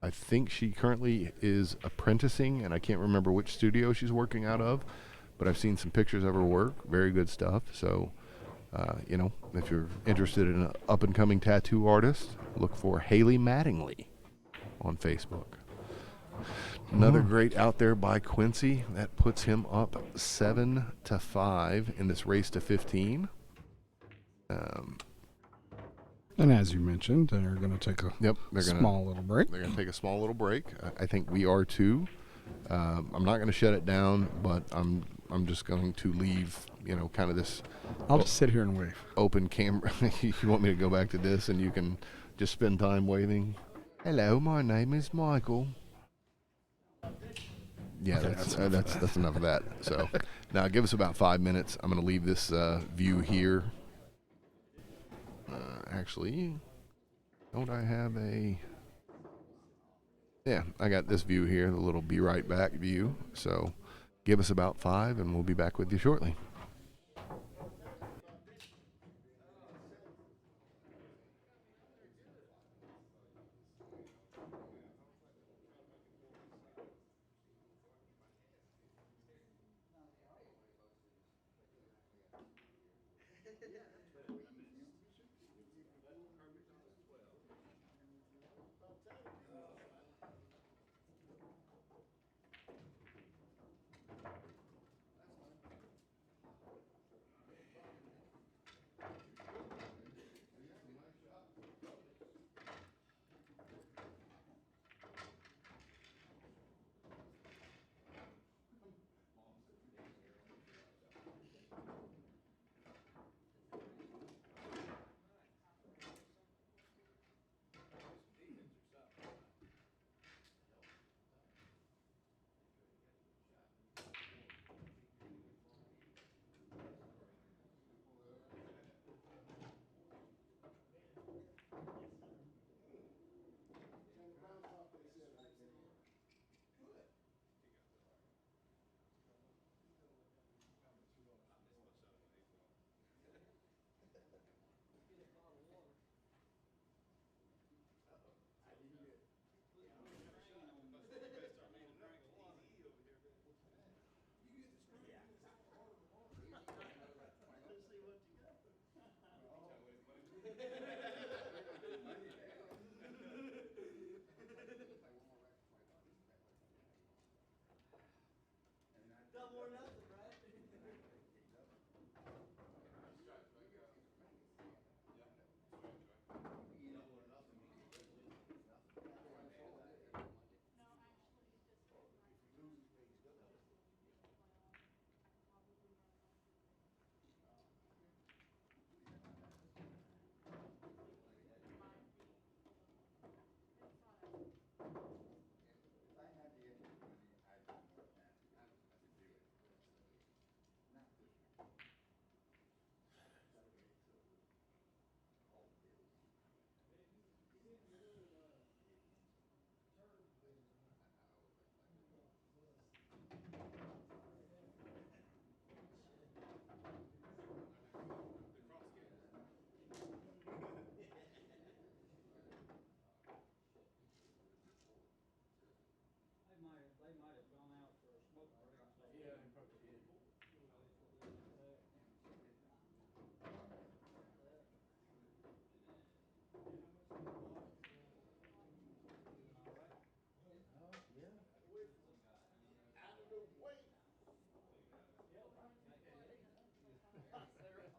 I think she currently is apprenticing, and I can't remember which studio she's working out of, but I've seen some pictures of her work. Very good stuff. So, if you're interested in an up and coming tattoo artist, look for Haley Mattingly on Facebook. Another great out there by Quincy. That puts him up 7-5 in this race to 15. And as you mentioned, they're going to take a small little break. They're going to take a small little break. I think we are too. I'm not going to shut it down, but I'm just going to leave, kind of this. I'll just sit here and wave. Open camera. You want me to go back to this, and you can just spend time waving. Hello, my name is Michael. Yeah, Okay, that's enough of that. So now give us about 5 minutes. I'm going to leave this view here. Actually, don't I have a... Yeah, I got this view here, the little be right back view. So give us about 5 and we'll be back with you shortly. They might have gone out for a smoke break. So yeah, they probably did.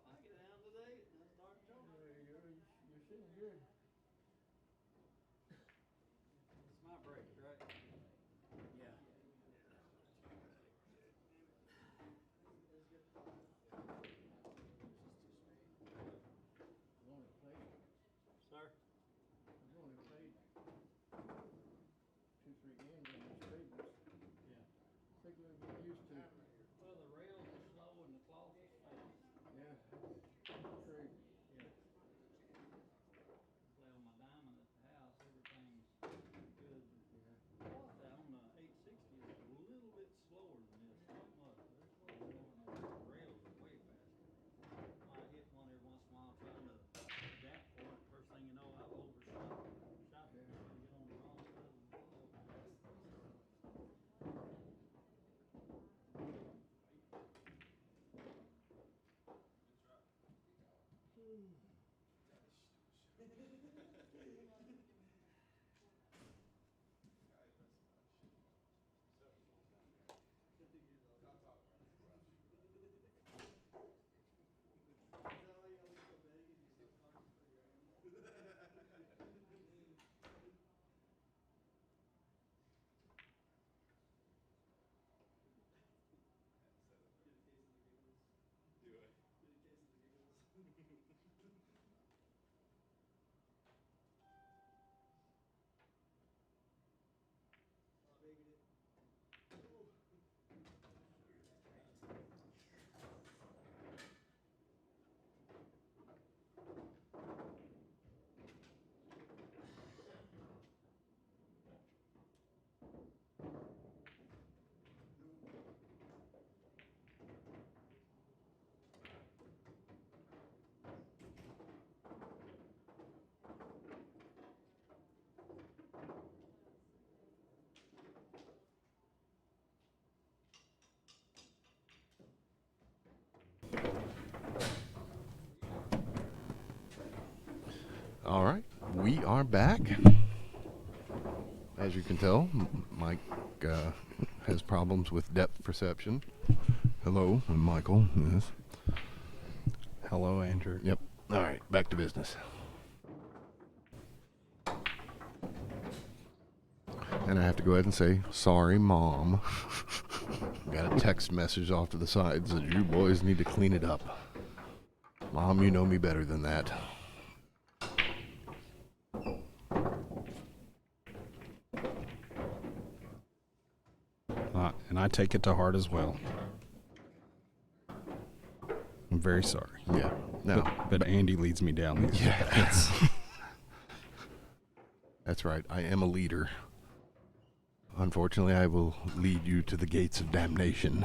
I get down today and I start jumping. You're sitting good. It's my break, right? Yeah. Sir? I've only played 2-3 games in these big ones. Yeah. I think we'll get used to it. Well, the rails are slow and the cloth is fast. Yeah, that's crazy. Yeah. All right, we are back. As you can tell, Mike has problems with depth perception. Hello, I'm Michael. Yes. Hello, Andrew. Yep. All right, back to business. And I have to go ahead and say, sorry, Mom. Got a text message off to the side that you boys need to clean it up. Mom, you know me better than that. And I take it to heart as well. I'm very sorry. Yeah. No. But Andy leads me down these paths. That's right. I am a leader. Unfortunately, I will lead you to the gates of damnation.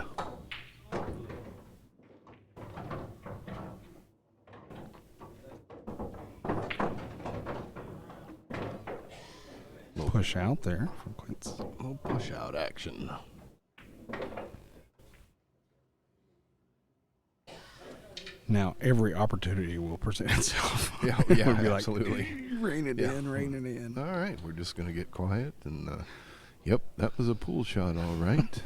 Push out there from Quincy. A little push out action. Now every opportunity will present itself. Yeah, We'll be absolutely. Like, rein it in. All right, we're just going to get quiet. And, yep, that was a pool shot, all right.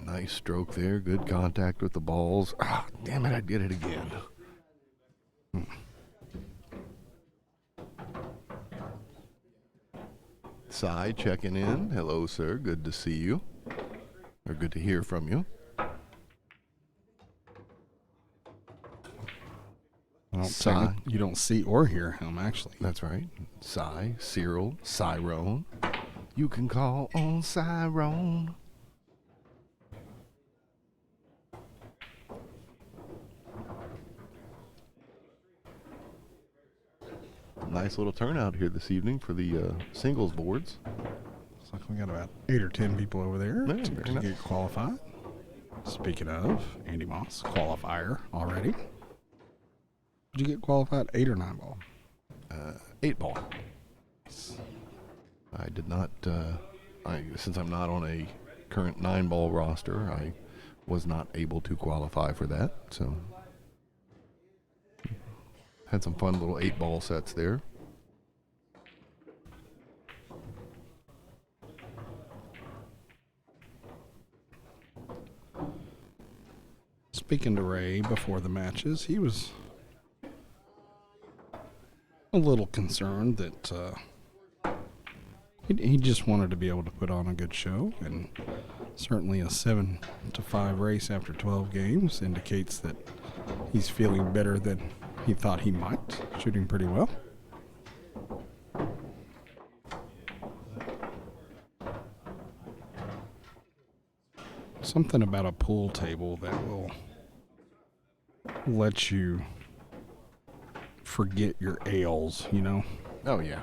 Nice stroke there. Good contact with the balls. Ah, damn it, I did it again. Cy checking in. Hello, sir. Good to see you. Or good to hear from you. You don't see or hear him, actually. That's right. Cy, Cyril, Cyrone. You can call on Cyrone. Nice little turnout here this evening for the singles boards. Looks like we got about 8 or 10 people over there Yeah, to very get qualified. Speaking of, ThatAndyMoss, qualifier already. Did you get qualified 8 or 9 ball? 8 ball. I did not, since I'm not on a current 9 ball roster, I was not able to qualify for that, so had some fun little 8 ball sets there. Speaking to Ray before the matches, he was a little concerned that he just wanted to be able to put on a good show, and certainly a 7-5 race after 12 games indicates that he's feeling better than he thought he might, shooting pretty well. Something about a pool table that will let you forget your ails, you know? Oh, yeah.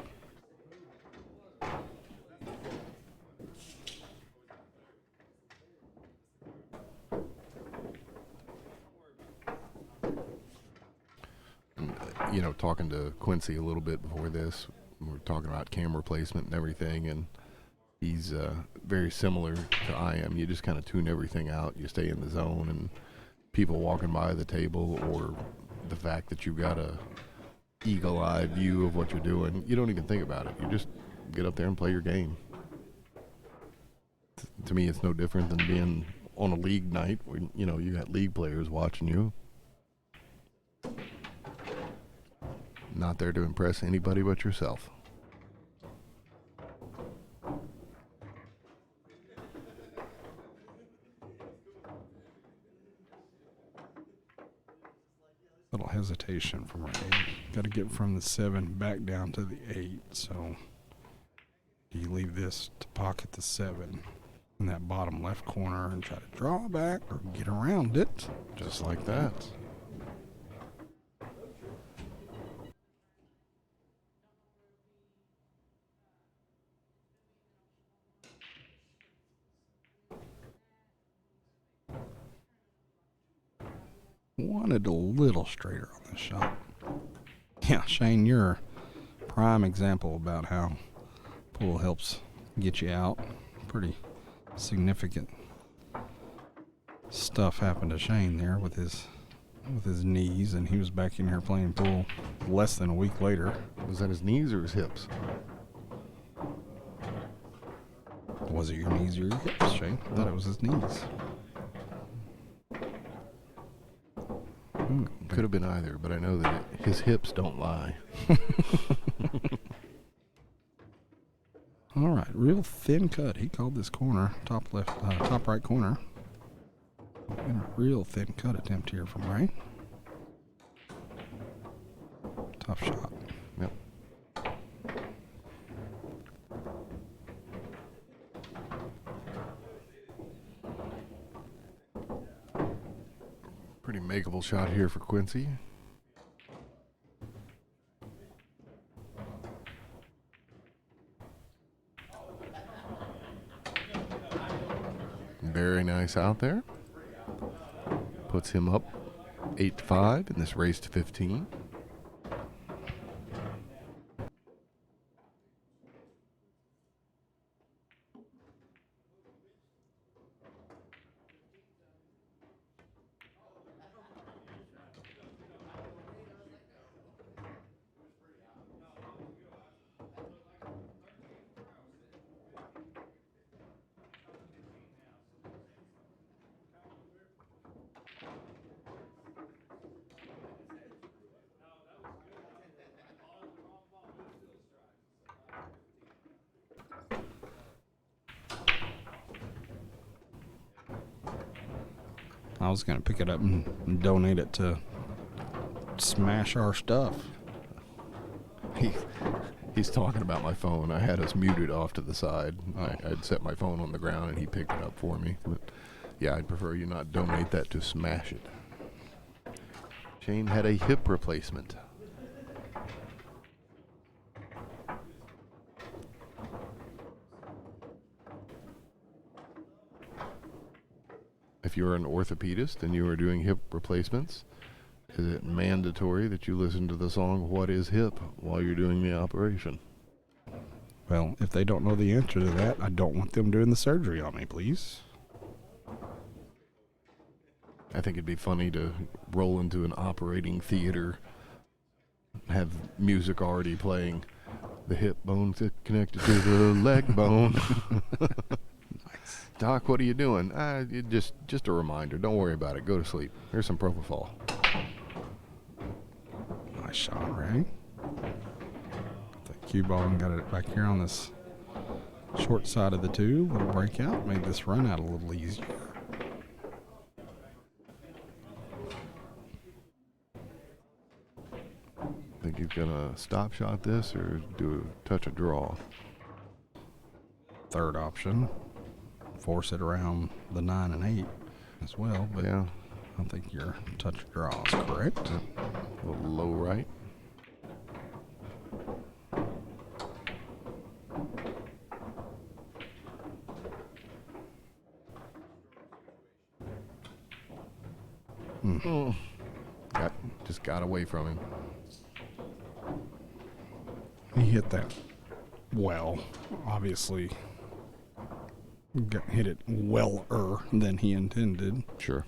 You know, talking to Quincy a little bit before this, we were talking about camera placement and everything, and he's very similar to I am. You just kind of tune everything out. You stay in the zone, and people walking by the table or the fact that you've got a eagle-eye view of what you're doing, you don't even think about it. You just get up there and play your game. To me, it's no different than being on a league night where, you know, you got league players watching you. Not there to impress anybody but yourself. Little hesitation from Ray. Got to get from the 7 back down to the 8. So do you leave this to pocket the 7 in that bottom left corner and try to draw back, or get around it? Just like that. Wanted a little straighter on this shot. Yeah, Shane, you're a prime example about how pool helps get you out. Pretty significant stuff happened to Shane there with his with his knees, and he was back in here playing pool less than a week later. Was that his knees or his hips? Was it your knees or your hips, Shane? I thought it was his knees. Could have been either, but I know that his hips don't lie. All right, real thin cut. He called this corner, top left, top right corner. And a real thin cut attempt here from Ray. Tough shot. Yep. Pretty makeable shot here for Quincy. Very nice out there. Puts him up 8-5 in this race to 15. I was going to pick it up and donate it to Smash Our Stuff. He's talking about my phone. I had us muted off to the side. Oh. I'd set my phone on the ground and he picked it up for me. But yeah, I'd prefer you not donate that to Smash It. Shane had a hip replacement. If you're an orthopedist and you are doing hip replacements, is it mandatory that you listen to the song "What Is Hip" while you're doing the operation? Well, if they don't know the answer to that, I don't want them doing the surgery on me, please. I think it'd be funny to roll into an operating theater, have music already playing, the hip bone's connected to the leg bone. Nice. Doc, what are you doing? Just a reminder. Don't worry about it. Go to sleep. Here's some propofol. Nice shot, Ray. Got the cue ball and got it back here on this short side of the two. Little breakout. Made this run out a little easier. Think he's gonna stop shot this or do a touch of draw? Third option. Force it around the 9 and 8 as well, but Yeah, I think your touch draw is correct. a little low right. Just got away from him. He hit that well, obviously. Hit it well-er than he intended. Sure.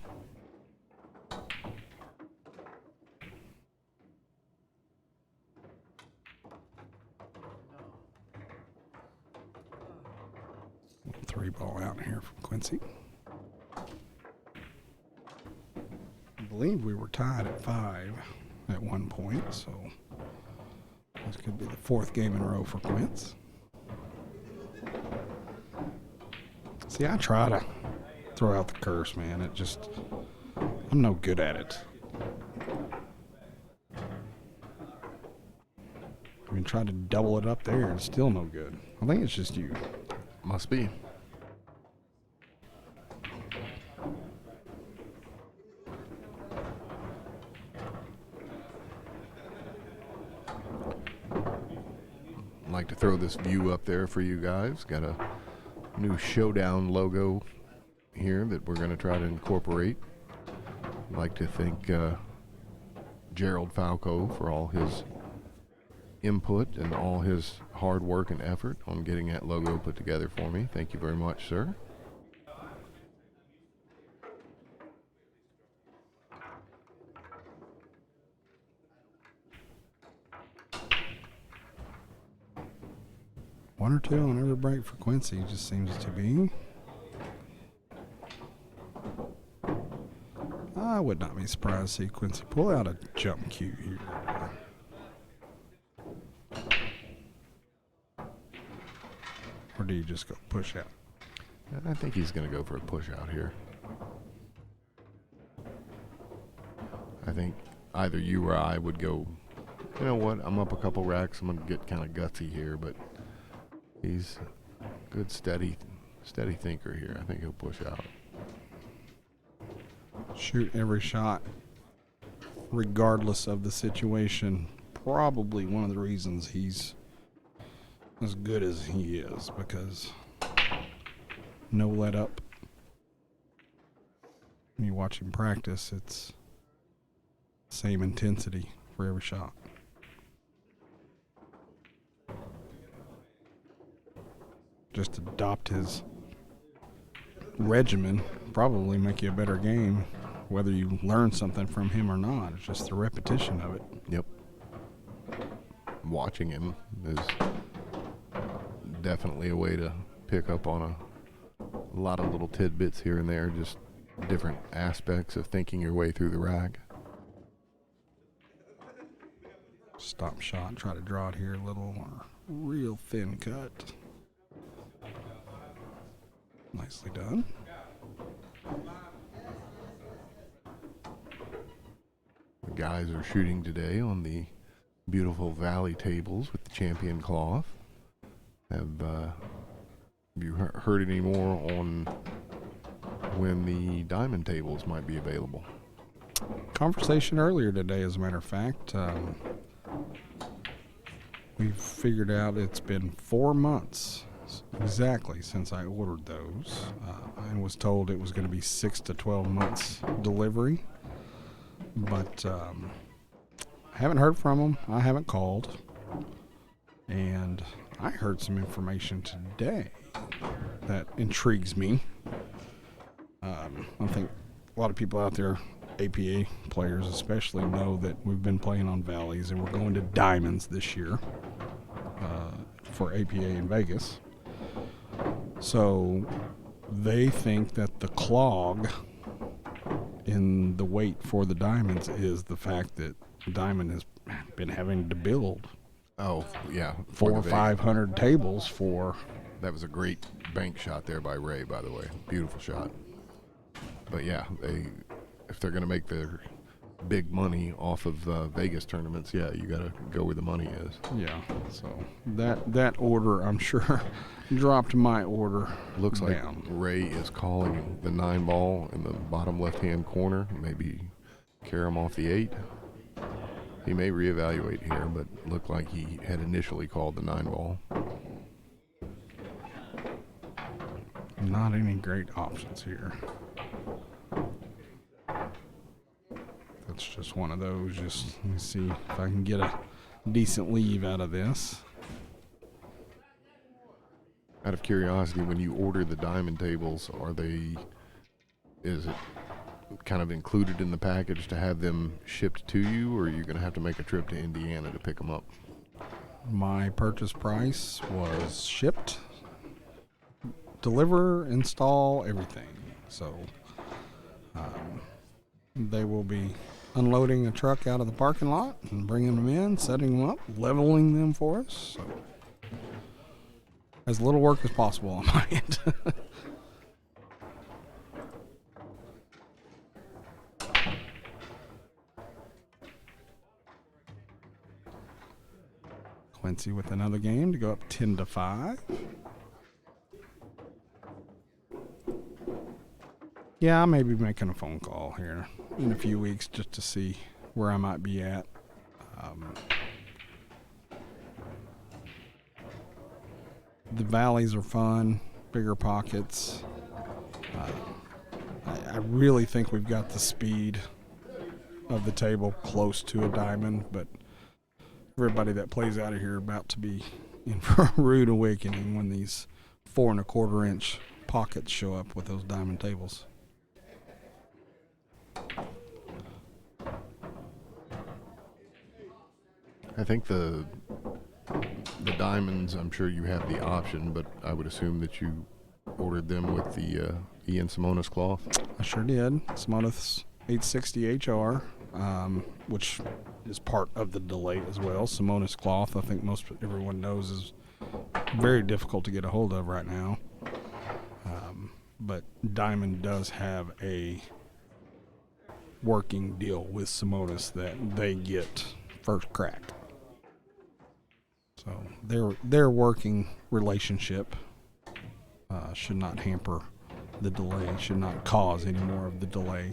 Three ball out here from Quincy. I believe we were tied at 5 at one point, so this could be the 4th game in a row for Quince. See, I try to throw out the curse, man. I'm no good at it. I mean, try to double it up there and still no good. I think it's just you. Must be. I'd like to throw this view up there for you guys. Got a new Showdown logo here that we're going to try to incorporate. I'd like to thank Gerald Falco for all his input and all his hard work and effort on getting that logo put together for me. Thank you very much, sir. 1 or 2 on every break for Quincy just seems to be. I would not be surprised to see Quincy pull out a jump cue here. Or do you just go push out? I think he's going to go for a push out here. I think either you or I would go, you know what, I'm up a couple racks. I'm going to get kind of gutsy here, but he's a good, steady thinker here. I think he'll push out. Shoot every shot, regardless of the situation. Probably one of the reasons he's as good as he is, because no let up. When you watch him practice, it's same intensity for every shot. Just adopt his regimen, probably make you a better game, whether you learn something from him or not. It's just the repetition of it. Yep. Watching him is definitely a way to pick up on a lot of little tidbits here and there, just different aspects of thinking your way through the rack. Stop shot, try to draw it here a little, or real thin cut. Nicely done. The guys are shooting today on the beautiful valley tables with the champion cloth. Have you heard any more on when the diamond tables might be available? Conversation earlier today, as a matter of fact. We've figured out it's been 4 months exactly since I ordered those. I was told it was going to be 6 to 12 months delivery, but I haven't heard from them. I haven't called, and I heard some information today that intrigues me. I think a lot of people out there, APA players especially, know that we've been playing on valleys and we're going to diamonds this year for APA in Vegas. So they think that the clog in the wait for the diamonds is the fact that Diamond has been having to build 400 or 500 tables for. That was a great bank shot there by Ray, by the way. Beautiful shot. But yeah, if they're going to make their big money off of Vegas tournaments, yeah, you got to go where the money is. Yeah, so that order, I'm sure, dropped my order. Looks down. like Ray is calling the 9 ball in the bottom left-hand corner. Maybe carry him off the 8. He may reevaluate here, but looked like he had initially called the 9 ball. Not any great options here. That's just one of those. Just let me see if I can get a decent leave out of this. Out of curiosity, when you order the diamond tables, is it kind of included in the package to have them shipped to you, or are you going to have to make a trip to Indiana to pick them up? My purchase price was shipped, deliver, install, everything. So they will be unloading a truck out of the parking lot and bringing them in, setting them up, leveling them for us. So as little work as possible on my end. Quincy with another game to go up 10-5. Yeah, I may be making a phone call here in a few weeks just to see where I might be at. The valleys are fun, bigger pockets. I really think we've got the speed of the table close to a diamond, but everybody that plays out of here about to be in for a rude awakening when these 4 1/4 inch pockets show up with those diamond tables. I think the the diamonds, I'm sure you have the option, but I would assume that you ordered them with the Ian Simonis cloth. I sure did. Simonis 860 HR, which is part of the delay as well. Simonis cloth, I think most everyone knows, is very difficult to get a hold of right now. But Diamond does have a working deal with Simonis that they get first crack. So their working relationship should not hamper the delay, should not cause any more of the delay.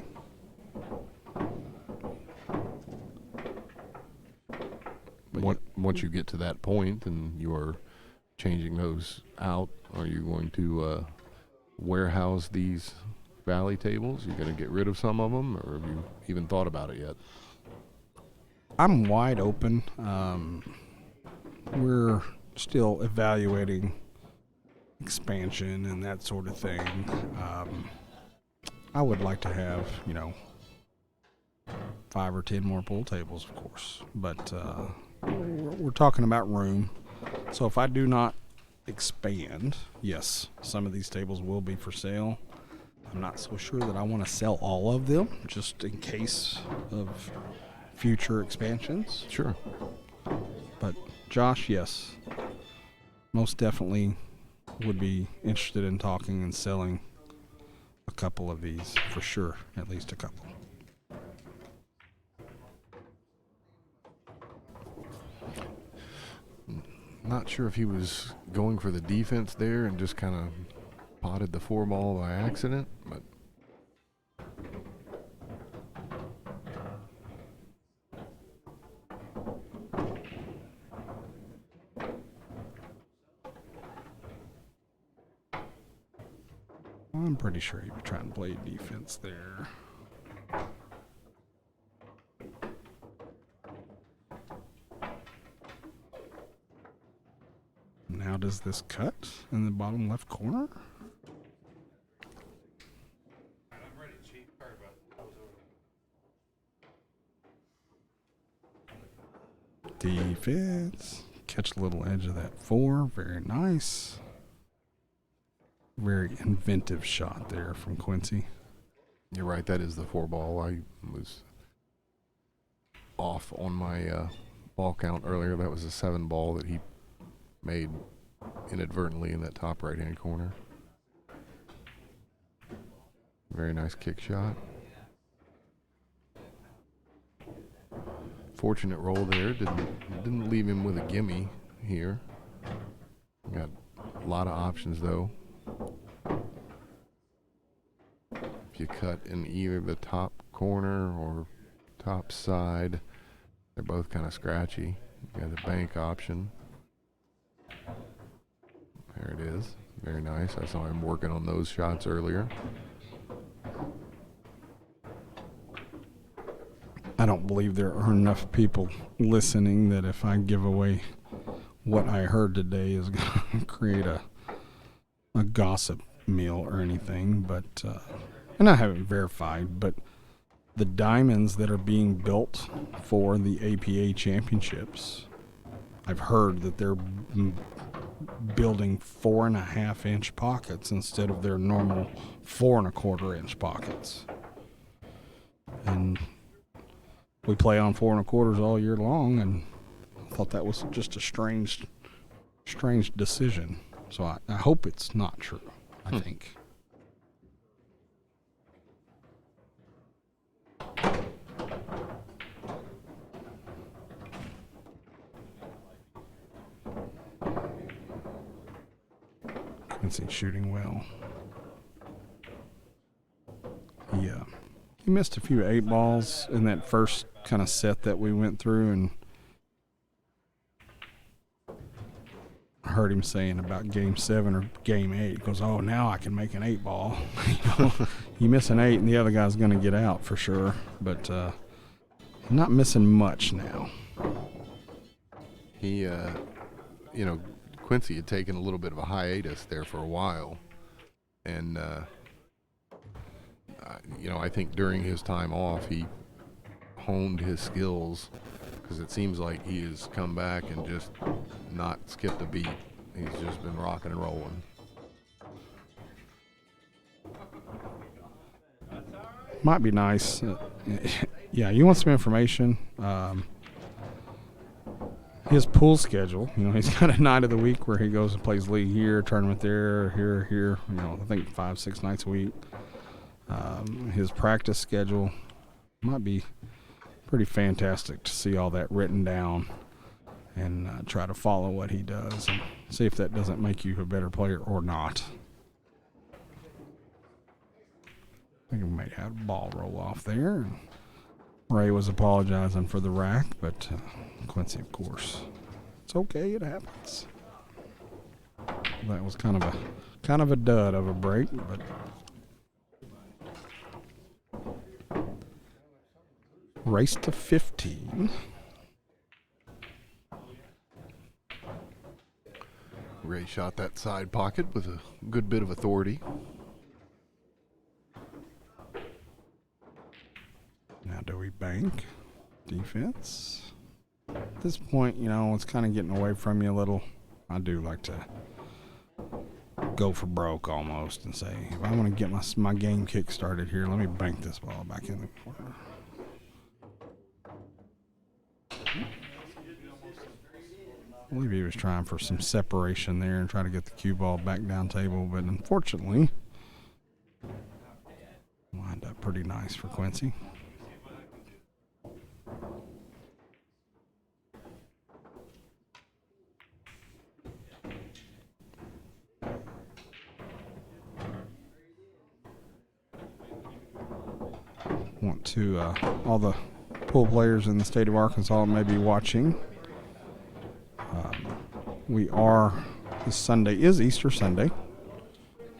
But Once you get to that point and you are changing those out, are you going to warehouse these valley tables? You're going to get rid of some of them, or have you even thought about it yet? I'm wide open. We're still evaluating expansion and that sort of thing. I would like to have, 5 or 10 more pool tables, of course. But we're talking about room. So if I do not expand, yes, some of these tables will be for sale. I'm not so sure that I want to sell all of them, just in case of future expansions. Sure. But Josh, yes, most definitely would be interested in talking and selling a couple of these for sure, at least a couple. Not sure if he was going for the defense there and just kind of potted the 4-ball by accident, but I'm pretty sure he was trying to play defense there. Now does this cut in the bottom left corner? Defense. Catch a little edge of that 4. Very nice. Very inventive shot there from Quincy. you're right, that is the 4-ball. I was off on my ball count earlier. That was a 7-ball that he made inadvertently in that top right-hand corner. Very nice kick shot. Fortunate roll there. Didn't leave him with a gimme here. Got a lot of options though. If you cut in either the top corner or top side, they're both kind of scratchy. You got the bank option. There it is. Very nice. I saw him working on those shots earlier. I don't believe there are enough people listening that if I give away what I heard today is going to create a gossip meal or anything. But and I haven't verified, but the diamonds that are being built for the APA championships, I've heard that they're building 4.5-inch pockets instead of their normal 4.25-inch pockets. And we play on 4.25s all year long, and I thought that was just a strange decision. So I hope it's not true. I think. Quincy shooting well. Yeah. He missed a few 8-balls in that first kind of set that we went through, and I heard him saying about game 7 or game 8. He goes, "Oh, now I can make an 8-ball." You miss an 8 and the other guy's going to get out for sure, but not missing much now. He, Quincy had taken a little bit of a hiatus there for a while, and I think during his time off, he honed his skills because it seems like he has come back and just not skipped a beat. He's just been rocking and rolling. Might be nice. Yeah, you want some information. His pool schedule, he's got a night of the week where he goes and plays league here, tournament there, here, I think 5-6 nights a week. His practice schedule might be pretty fantastic to see all that written down and try to follow what he does and see if that doesn't make you a better player or not. I think we may have a ball roll off there. And Ray was apologizing for the rack, but Quincy, of course, it's okay. It happens. That was kind of a dud of a break, but race to 15. Ray shot that side pocket with a good bit of authority. Now do we bank? Defense? At this point, it's kind of getting away from you a little. I do like to go for broke almost and say, if I want to get my game kick started here, let me bank this ball back in the corner. I believe he was trying for some separation there and try to get the cue ball back down table, but unfortunately, lined up pretty nice for Quincy. Want to all the pool players in the state of Arkansas may be watching. This Sunday is Easter Sunday.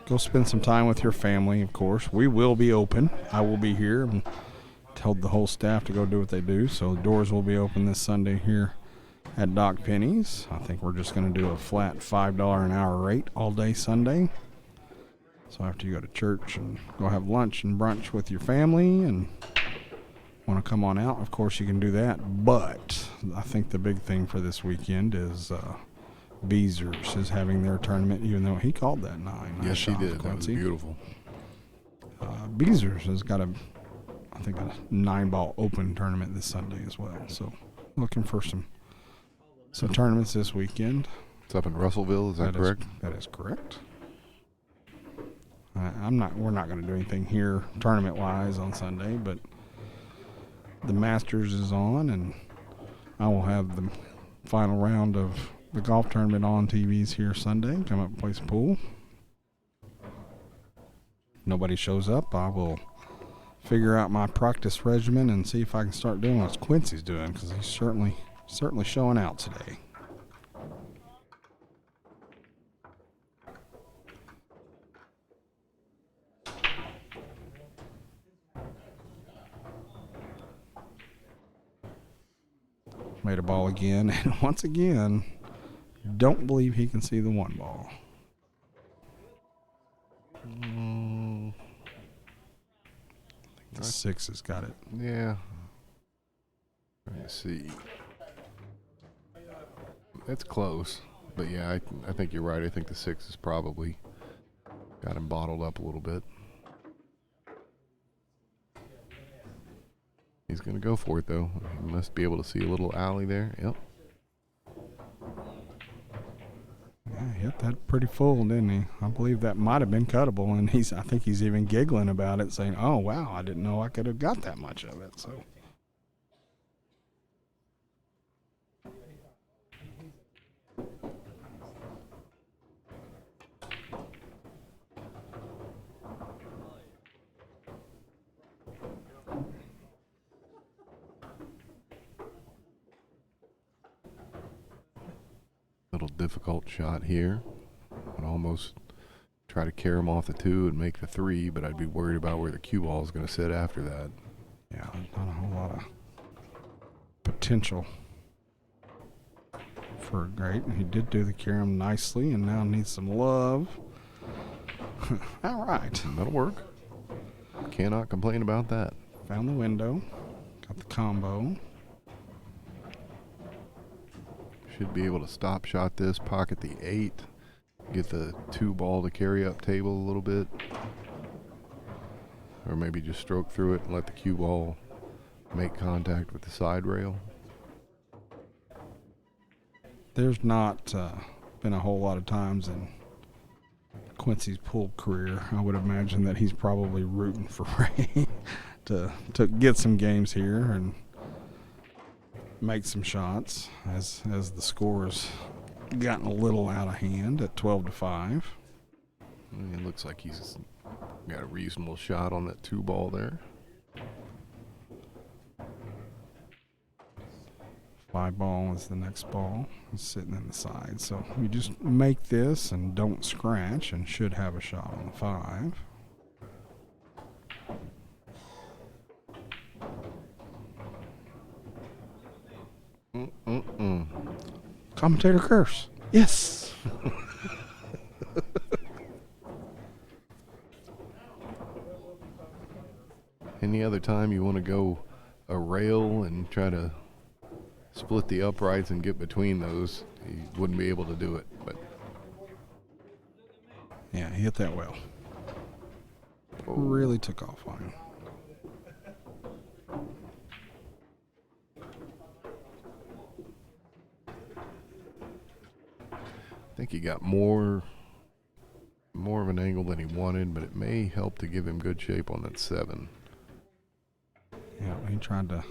Go spend some time with your family, of course. We will be open. I will be here and told the whole staff to go do what they do. So the doors will be open this Sunday here at Doc Penny's. I think we're just going to do a flat $5 an hour rate all day Sunday. So after you go to church and go have lunch and brunch with your family and want to come on out, of course you can do that. But I think the big thing for this weekend is Beezers is having their tournament, even though he called that 9. Yes, he did. That was beautiful. Beezers has got a 9-ball open tournament this Sunday as well. So looking for some tournaments this weekend. It's up in Russellville, is that correct? That is correct. We're not going to do anything here tournament-wise on Sunday, but the Masters is on, and I will have the final round of the golf tournament on TVs here Sunday. Come up and play some pool. Nobody shows up, I will figure out my practice regimen and see if I can start doing what Quincy's doing, because he's certainly showing out today. Made a ball again, and once again, don't believe he can see the 1 ball. I think the 6 has got it. Yeah. Let me see. That's close. But yeah, I think you're right. I think the 6 has probably got him bottled up a little bit. He's going to go for it, though. He must be able to see a little alley there. Yep. Yeah, he hit that pretty full, didn't he? I believe that might have been cuttable, and I think he's even giggling about it, saying, "Oh, wow, I didn't know I could have got that much of it." So. Little difficult shot here. I'd almost try to carry him off the 2 and make the 3, but I'd be worried about where the cue ball is going to sit after that. Yeah, not a whole lot of potential for a great. He did do the carry him nicely, and now needs some love. All right. That'll work. Cannot complain about that. Found the window. Got the combo. Should be able to stop shot this, pocket the 8, get the 2 ball to carry up table a little bit. Or maybe just stroke through it and let the cue ball make contact with the side rail. There's not been a whole lot of times in Quincy's pool career. I would imagine that he's probably rooting for Ray to get some games here and make some shots as the score's gotten a little out of hand at 12-5. It looks like he's got a reasonable shot on that 2 ball there. 5 ball is the next ball. It's sitting in the side. So you just make this and don't scratch and should have a shot on the 5. Commentator curse. Yes. Any other time you want to go a rail and try to split the uprights and get between those, he wouldn't be able to do it. But Yeah, he hit that well. oh, Really took off on him. I think he got more of an angle than he wanted, but it may help to give him good shape on that 7. Yeah, he tried to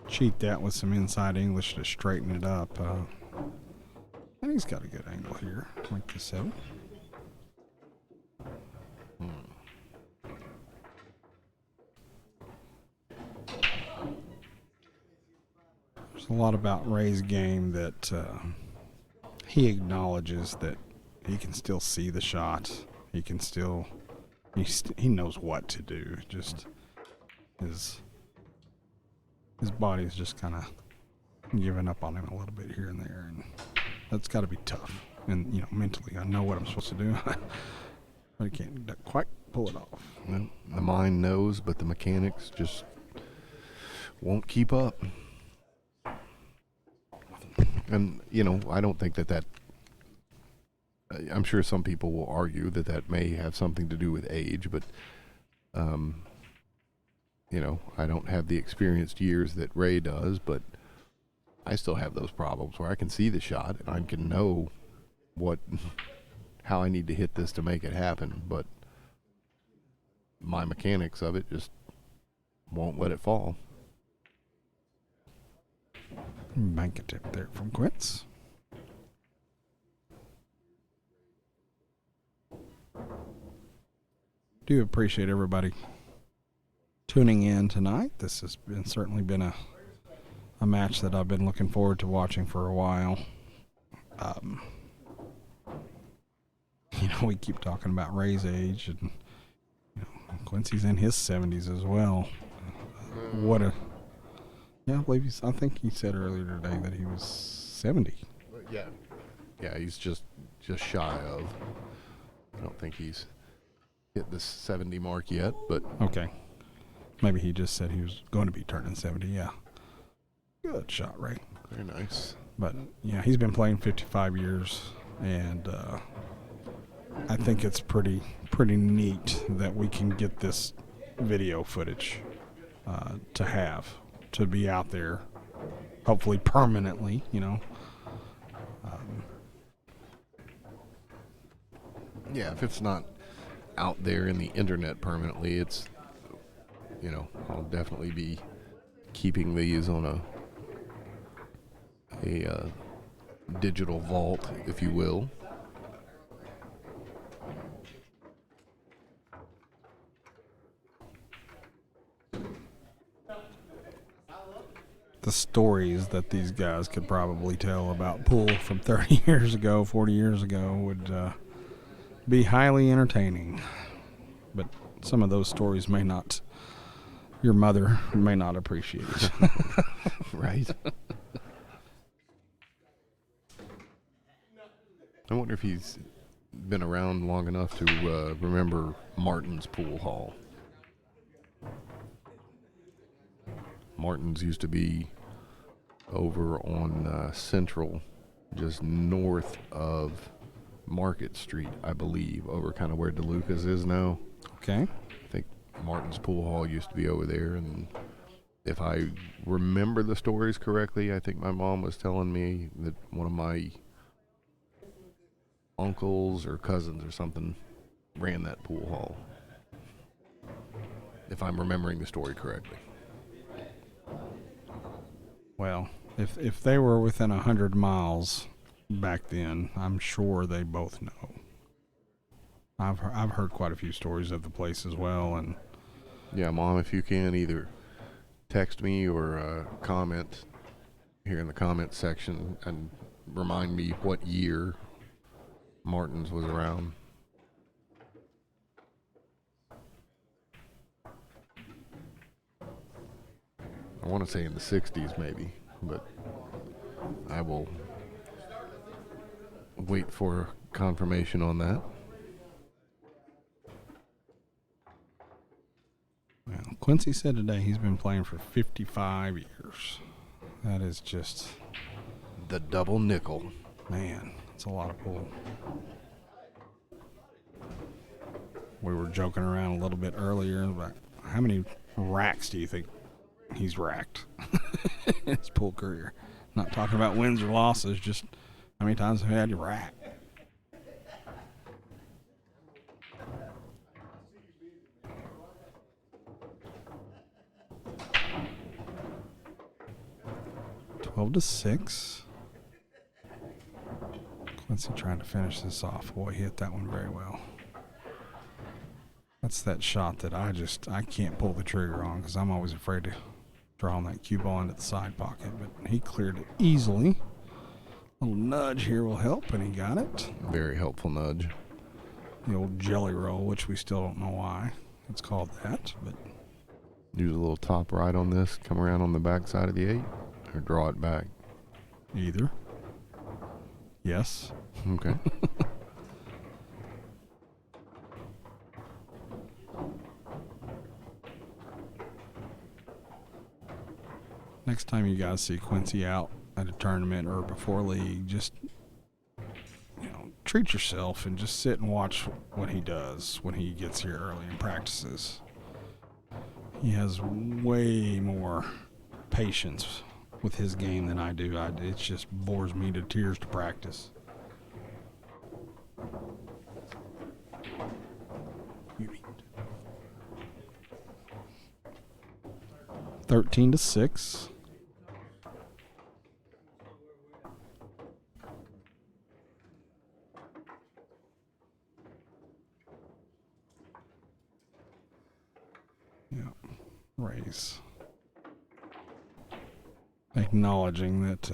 cheat that with some inside English to straighten it up. And he's got a good angle here, like the 7. There's a lot about Ray's game that he acknowledges that he can still see the shot. He can still, he knows what to do. Just his body's just kind of giving up on him a little bit here and there, and that's got to be tough. And mentally, I know what I'm supposed to do, but I can't quite pull it off. Well, the mind knows, but the mechanics just won't keep up. And, I don't think that I'm sure some people will argue that may have something to do with age, but, I don't have the experienced years that Ray does, but I still have those problems where I can see the shot and I can know how I need to hit this to make it happen, but my mechanics of it just won't let it fall. Bank a tip there from Quince. Do appreciate everybody tuning in tonight. This has certainly been a match that I've been looking forward to watching for a while. We keep talking about Ray's age, and Quincy's in his 70s as well. I think he said earlier today that he was 70. Yeah, he's just shy of. I don't think he's hit the 70 mark yet, but Okay. Maybe he just said he was going to be turning 70. Yeah. Good shot, Ray. very nice. But yeah, he's been playing 55 years, and I think it's pretty neat that we can get this video footage to be out there, hopefully permanently. Yeah, if it's not out there in the internet permanently, it's, I'll definitely be keeping these on a digital vault, if you will. The stories that these guys could probably tell about pool from 30 years ago, 40 years ago would be highly entertaining. But some of those stories your mother may not appreciate. Right. I wonder if he's been around long enough to remember Martin's Pool Hall. Martin's used to be over on Central just north of Market Street, I believe, over kind of where DeLucas is now. Okay. I think Martin's Pool Hall used to be over there, and if I remember the stories correctly, I think my mom was telling me that one of my uncles or cousins or something ran that pool hall. If I'm remembering the story correctly. Well, if they were within 100 miles back then, I'm sure they both know. I've heard quite a few stories of the place as well, and Yeah, Mom, if you can either text me or comment here in the comment section and remind me what year Martin's was around. I want to say in the 60s maybe, but I will wait for confirmation on that. well, Quincy said today he's been playing for 55 years. That is just, The double nickel. man, it's a lot of pool. We were joking around a little bit earlier about how many racks do you think he's racked in his pool career? Not talking about wins or losses, just how many times have you had your rack? Twelve to 6. Quincy trying to finish this off. Boy, he hit that one very well. That's that shot that I can't pull the trigger on because I'm always afraid to draw on that cue ball into the side pocket. But he cleared it easily. A little nudge here will help, and he got it. Very helpful nudge. The old jelly roll, which we still don't know why it's called that, but Use a little top right on this, come around on the back side of the 8, or draw it back. either. Yes. Okay. Next time you guys see Quincy out at a tournament or before league, just treat yourself and just sit and watch what he does when he gets here early and practices. He has way more patience with his game than I do. It just bores me to tears to practice. You mean 13 to 6. Yeah, raise. Acknowledging that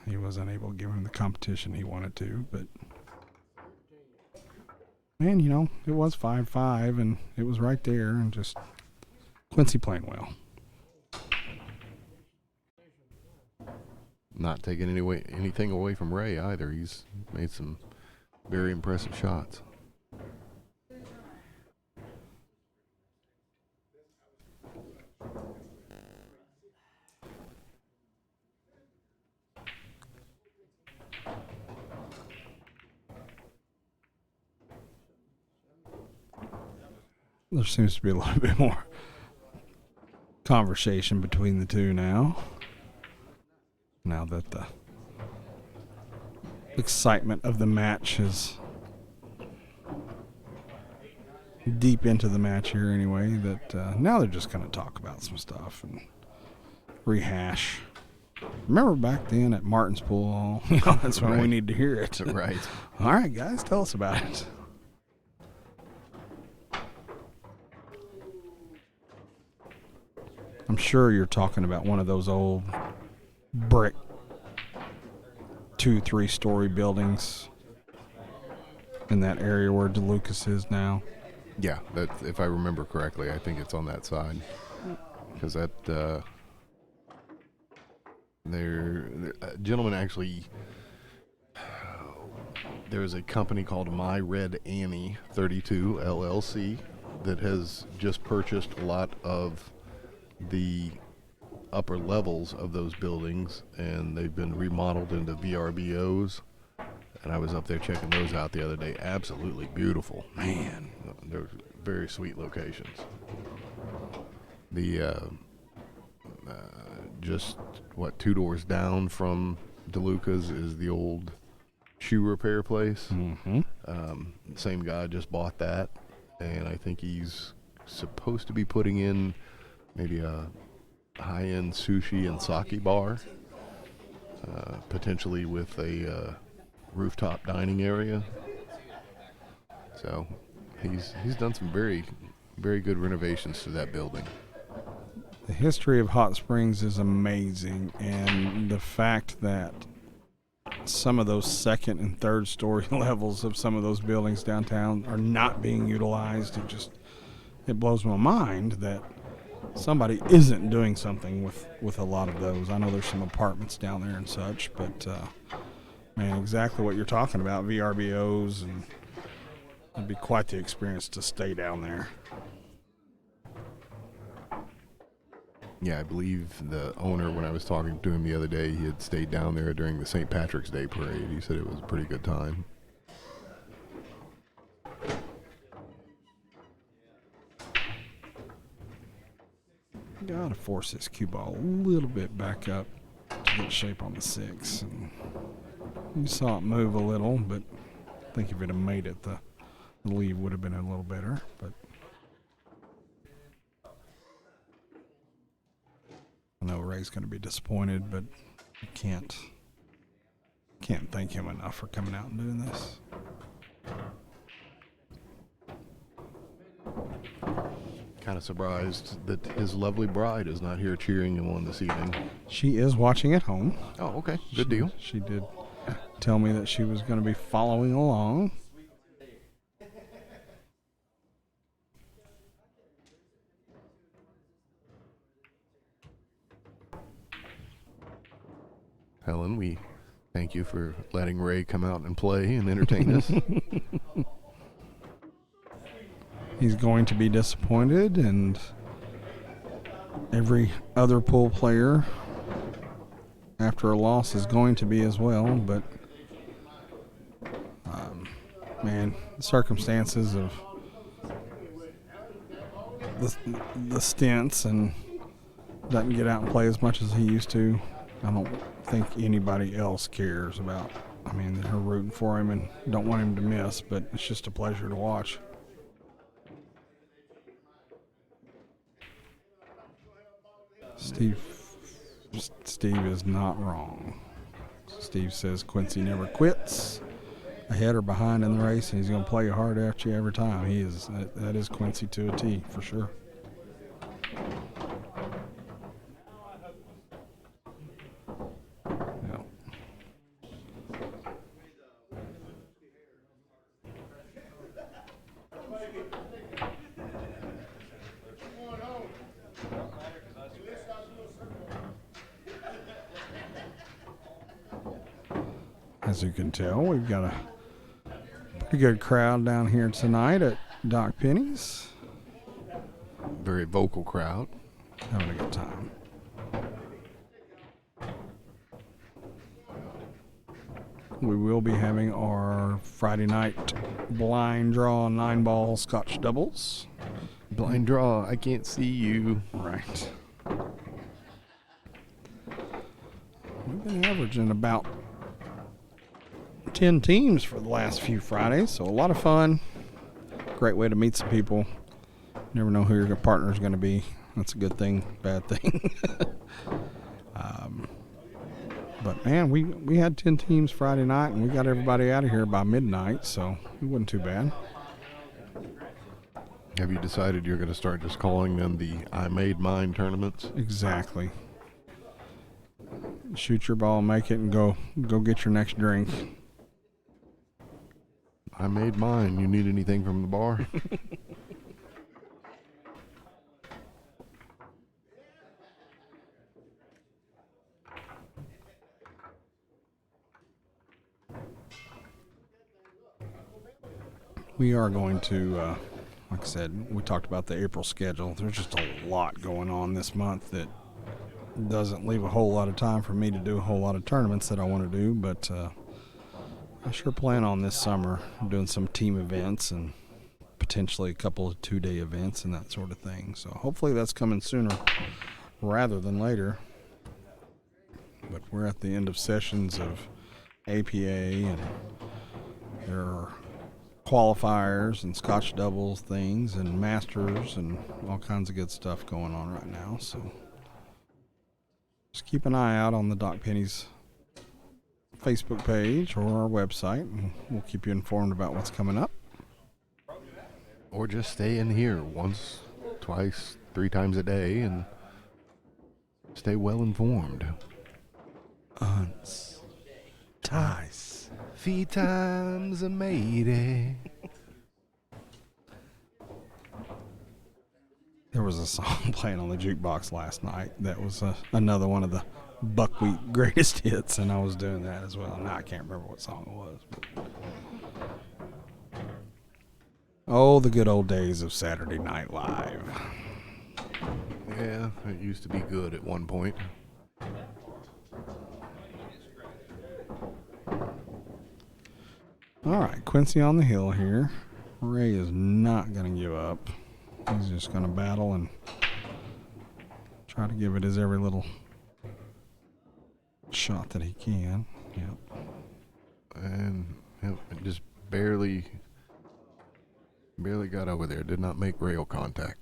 he was unable to give him the competition he wanted to, but man, it was 5-5 and it was right there, and just Quincy playing well. Not taking anything away from Ray either. He's made some very impressive shots. There seems to be a little bit more conversation between the two now. Now that the excitement of the match is deep into the match here anyway, that now they're just going to talk about some stuff and rehash. Remember back then at Martin's Pool Hall? That's when we need to hear it. Right. All right, guys, tell us about it. I'm sure you're talking about one of those old brick 2-3 story buildings in that area where DeLucas is now. Yeah, that, if I remember correctly, I think it's on that side. Because that a gentleman actually, there's a company called My Red Annie 32 LLC that has just purchased a lot of the upper levels of those buildings, and they've been remodeled into VRBOs. And I was up there checking those out the other day. Absolutely beautiful. Man, they're very sweet locations. The just what 2 doors down from DeLuca's is the old shoe repair place. Mm-hmm. Same guy just bought that, and I think he's supposed to be putting in maybe a high-end sushi and sake bar, potentially with a rooftop dining area. So he's done some very, very good renovations to that building. The history of Hot Springs is amazing, and the fact that some of those second and third story levels of some of those buildings downtown are not being utilized, it blows my mind that somebody isn't doing something with a lot of those. I know there's some apartments down there and such, but man, exactly what you're talking about, VRBOs, and it'd be quite the experience to stay down there. Yeah, I believe the owner, when I was talking to him the other day, he had stayed down there during the St. Patrick's Day parade. He said it was a pretty good time. Gotta force this cue ball a little bit back up to get shape on the 6. And you saw it move a little, but I think if it had made it, the leave would have been a little better. But I know Ray's going to be disappointed, but you can't thank him enough for coming out and doing this. Kind of surprised that his lovely bride is not here cheering him on this evening. She is watching at home. Oh, okay. Good deal. She did tell me that she was going to be following along. Helen, we thank you for letting Ray come out and play and entertain us. He's going to be disappointed, and every other pool player after a loss is going to be as well. But man, the circumstances of the stints, and doesn't get out and play as much as he used to. I don't think anybody else cares about. I mean, they're rooting for him and don't want him to miss, but it's just a pleasure to watch. Steve is not wrong. Steve says Quincy never quits, ahead or behind in the race, and he's going to play hard after you every time. That is Quincy to a T for sure. Yeah. As you can tell, we've got a pretty good crowd down here tonight at Doc Penny's. Very vocal crowd. Having a good time. We will be having our Friday night blind draw 9-ball Scotch doubles. Blind draw, I can't see you. Right. We've been averaging about 10 teams for the last few Fridays, so a lot of fun. Great way to meet some people. Never know who your partner is going to be. That's a good thing, bad thing. But man, we had 10 teams Friday night, and we got everybody out of here by midnight, so it wasn't too bad. Have you decided you're going to start just calling them the I Made Mine tournaments? Exactly. Shoot your ball, make it, and go get your next drink. I made mine. You need anything from the bar? We are going to, like I said, we talked about the April schedule. There's just a lot going on this month that doesn't leave a whole lot of time for me to do a whole lot of tournaments that I want to do, but I sure plan on this summer doing some team events and potentially a couple of 2-day events and that sort of thing. So hopefully that's coming sooner rather than later. But we're at the end of sessions of APA, and there are qualifiers and Scotch doubles things and masters and all kinds of good stuff going on right now. So just keep an eye out on the Doc Penny's Facebook page or our website, and we'll keep you informed about what's coming up. Or just stay in here once, twice, 3 times a day and stay well informed. Ties. 3 times a matey. There was a song playing on the jukebox last night that was another one of the Buckwheat greatest hits, and I was doing that as well. Now I can't remember what song it was. But oh, the good old days of Saturday Night Live. Yeah, it used to be good at one point. All right, Quincy on the hill here. Ray is not going to give up. He's just going to battle and try to give it his every little shot that he can. Yep. And it just barely got over there. Did not make rail contact.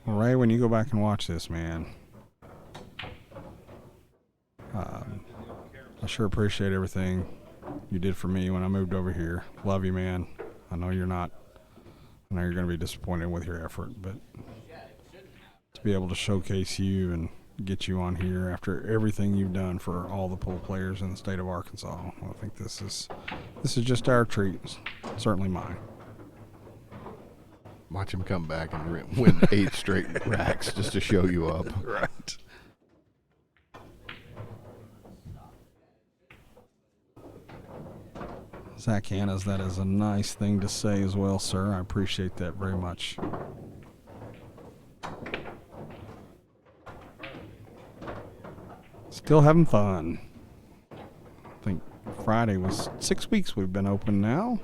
Well, Ray, when you go back and watch this, man, I sure appreciate everything you did for me when I moved over here. Love you, man. I know you're not. I know you're going to be disappointed with your effort, but to be able to showcase you and get you on here after everything you've done for all the pool players in the state of Arkansas, I think this is just our treat. Certainly mine. Watch him come back and win 8 straight racks just to show you up. Right. Zach Hannas, that is a nice thing to say as well, sir. I appreciate that very much. Still having fun. I think Friday was 6 weeks we've been open now.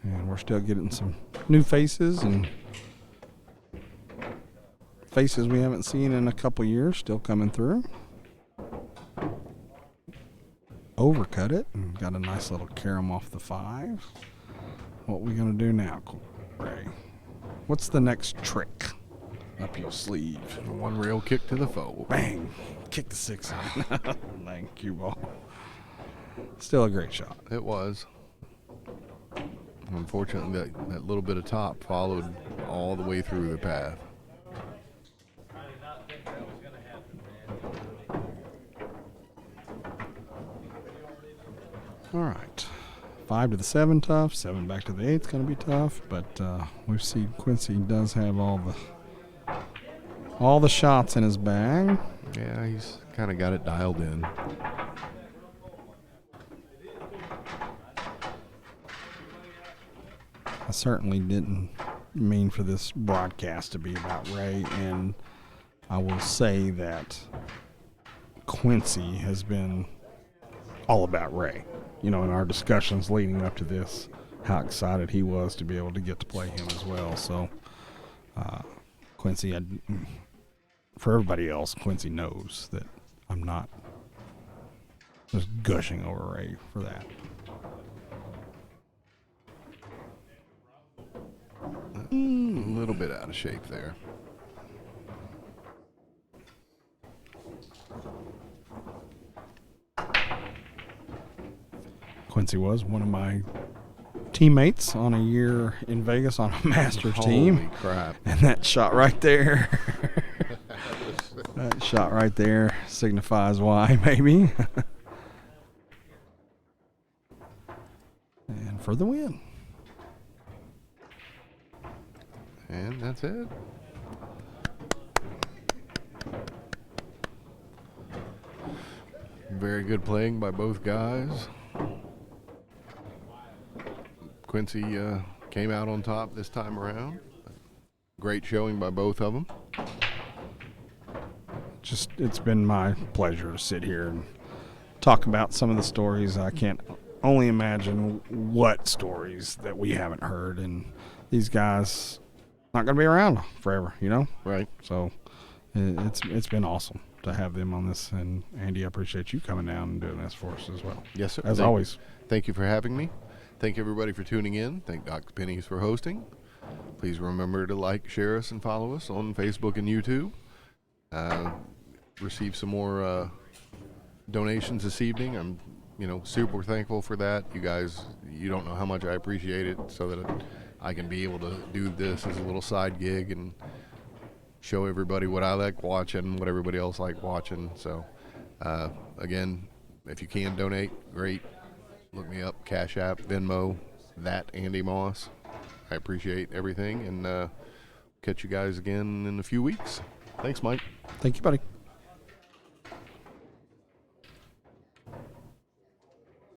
And we're still getting some new faces and faces we haven't seen in a couple years still coming through. Overcut it and got a nice little carom off the 5. What we gonna do now, Ray? What's the next trick up your sleeve? 1 rail kick to the foe. Bang! Kick the 6 in. Thank you, ball. Still a great shot. It was. Unfortunately, that little bit of top followed all the way through the path. All right. 5 to the 7 tough. 7 back to the 8's going to be tough. But we've seen Quincy does have all the shots in his bag. Yeah, he's kind of got it dialed in. I certainly didn't mean for this broadcast to be about Ray, and I will say that Quincy has been all about Ray. You know, in our discussions leading up to this, how excited he was to be able to get to play him as well. So, Quincy, for everybody else, Quincy knows that I'm not just gushing over Ray for that. A little bit out of shape there. Quincy was one of my teammates on a year in Vegas on a Masters team. Holy crap. And that shot right there, that shot right there signifies why, maybe. And for the win. And that's it. Very good playing by both guys. Quincy came out on top this time around. Great showing by both of them. Just, it's been my pleasure to sit here and talk about some of the stories. I can't only imagine what stories that we haven't heard, and these guys not going to be around forever, you know? Right. So it's been awesome to have them on this, and Andy, I appreciate you coming down and doing this for us as well. Yes, sir. As always. Thank you for having me. Thank everybody for tuning in. Thank Dr. Pennies for hosting. Please remember to like, share us, and follow us on Facebook and YouTube. Receive some more donations this evening. I'm, super thankful for that. You guys, you don't know how much I appreciate it, so that I can be able to do this as a little side gig and show everybody what I like watching, what everybody else like watching. So, again, if you can donate, great. Look me up, Cash App, Venmo, ThatAndyMoss. I appreciate everything, and catch you guys again in a few weeks. Thanks, Mike. Thank you, buddy.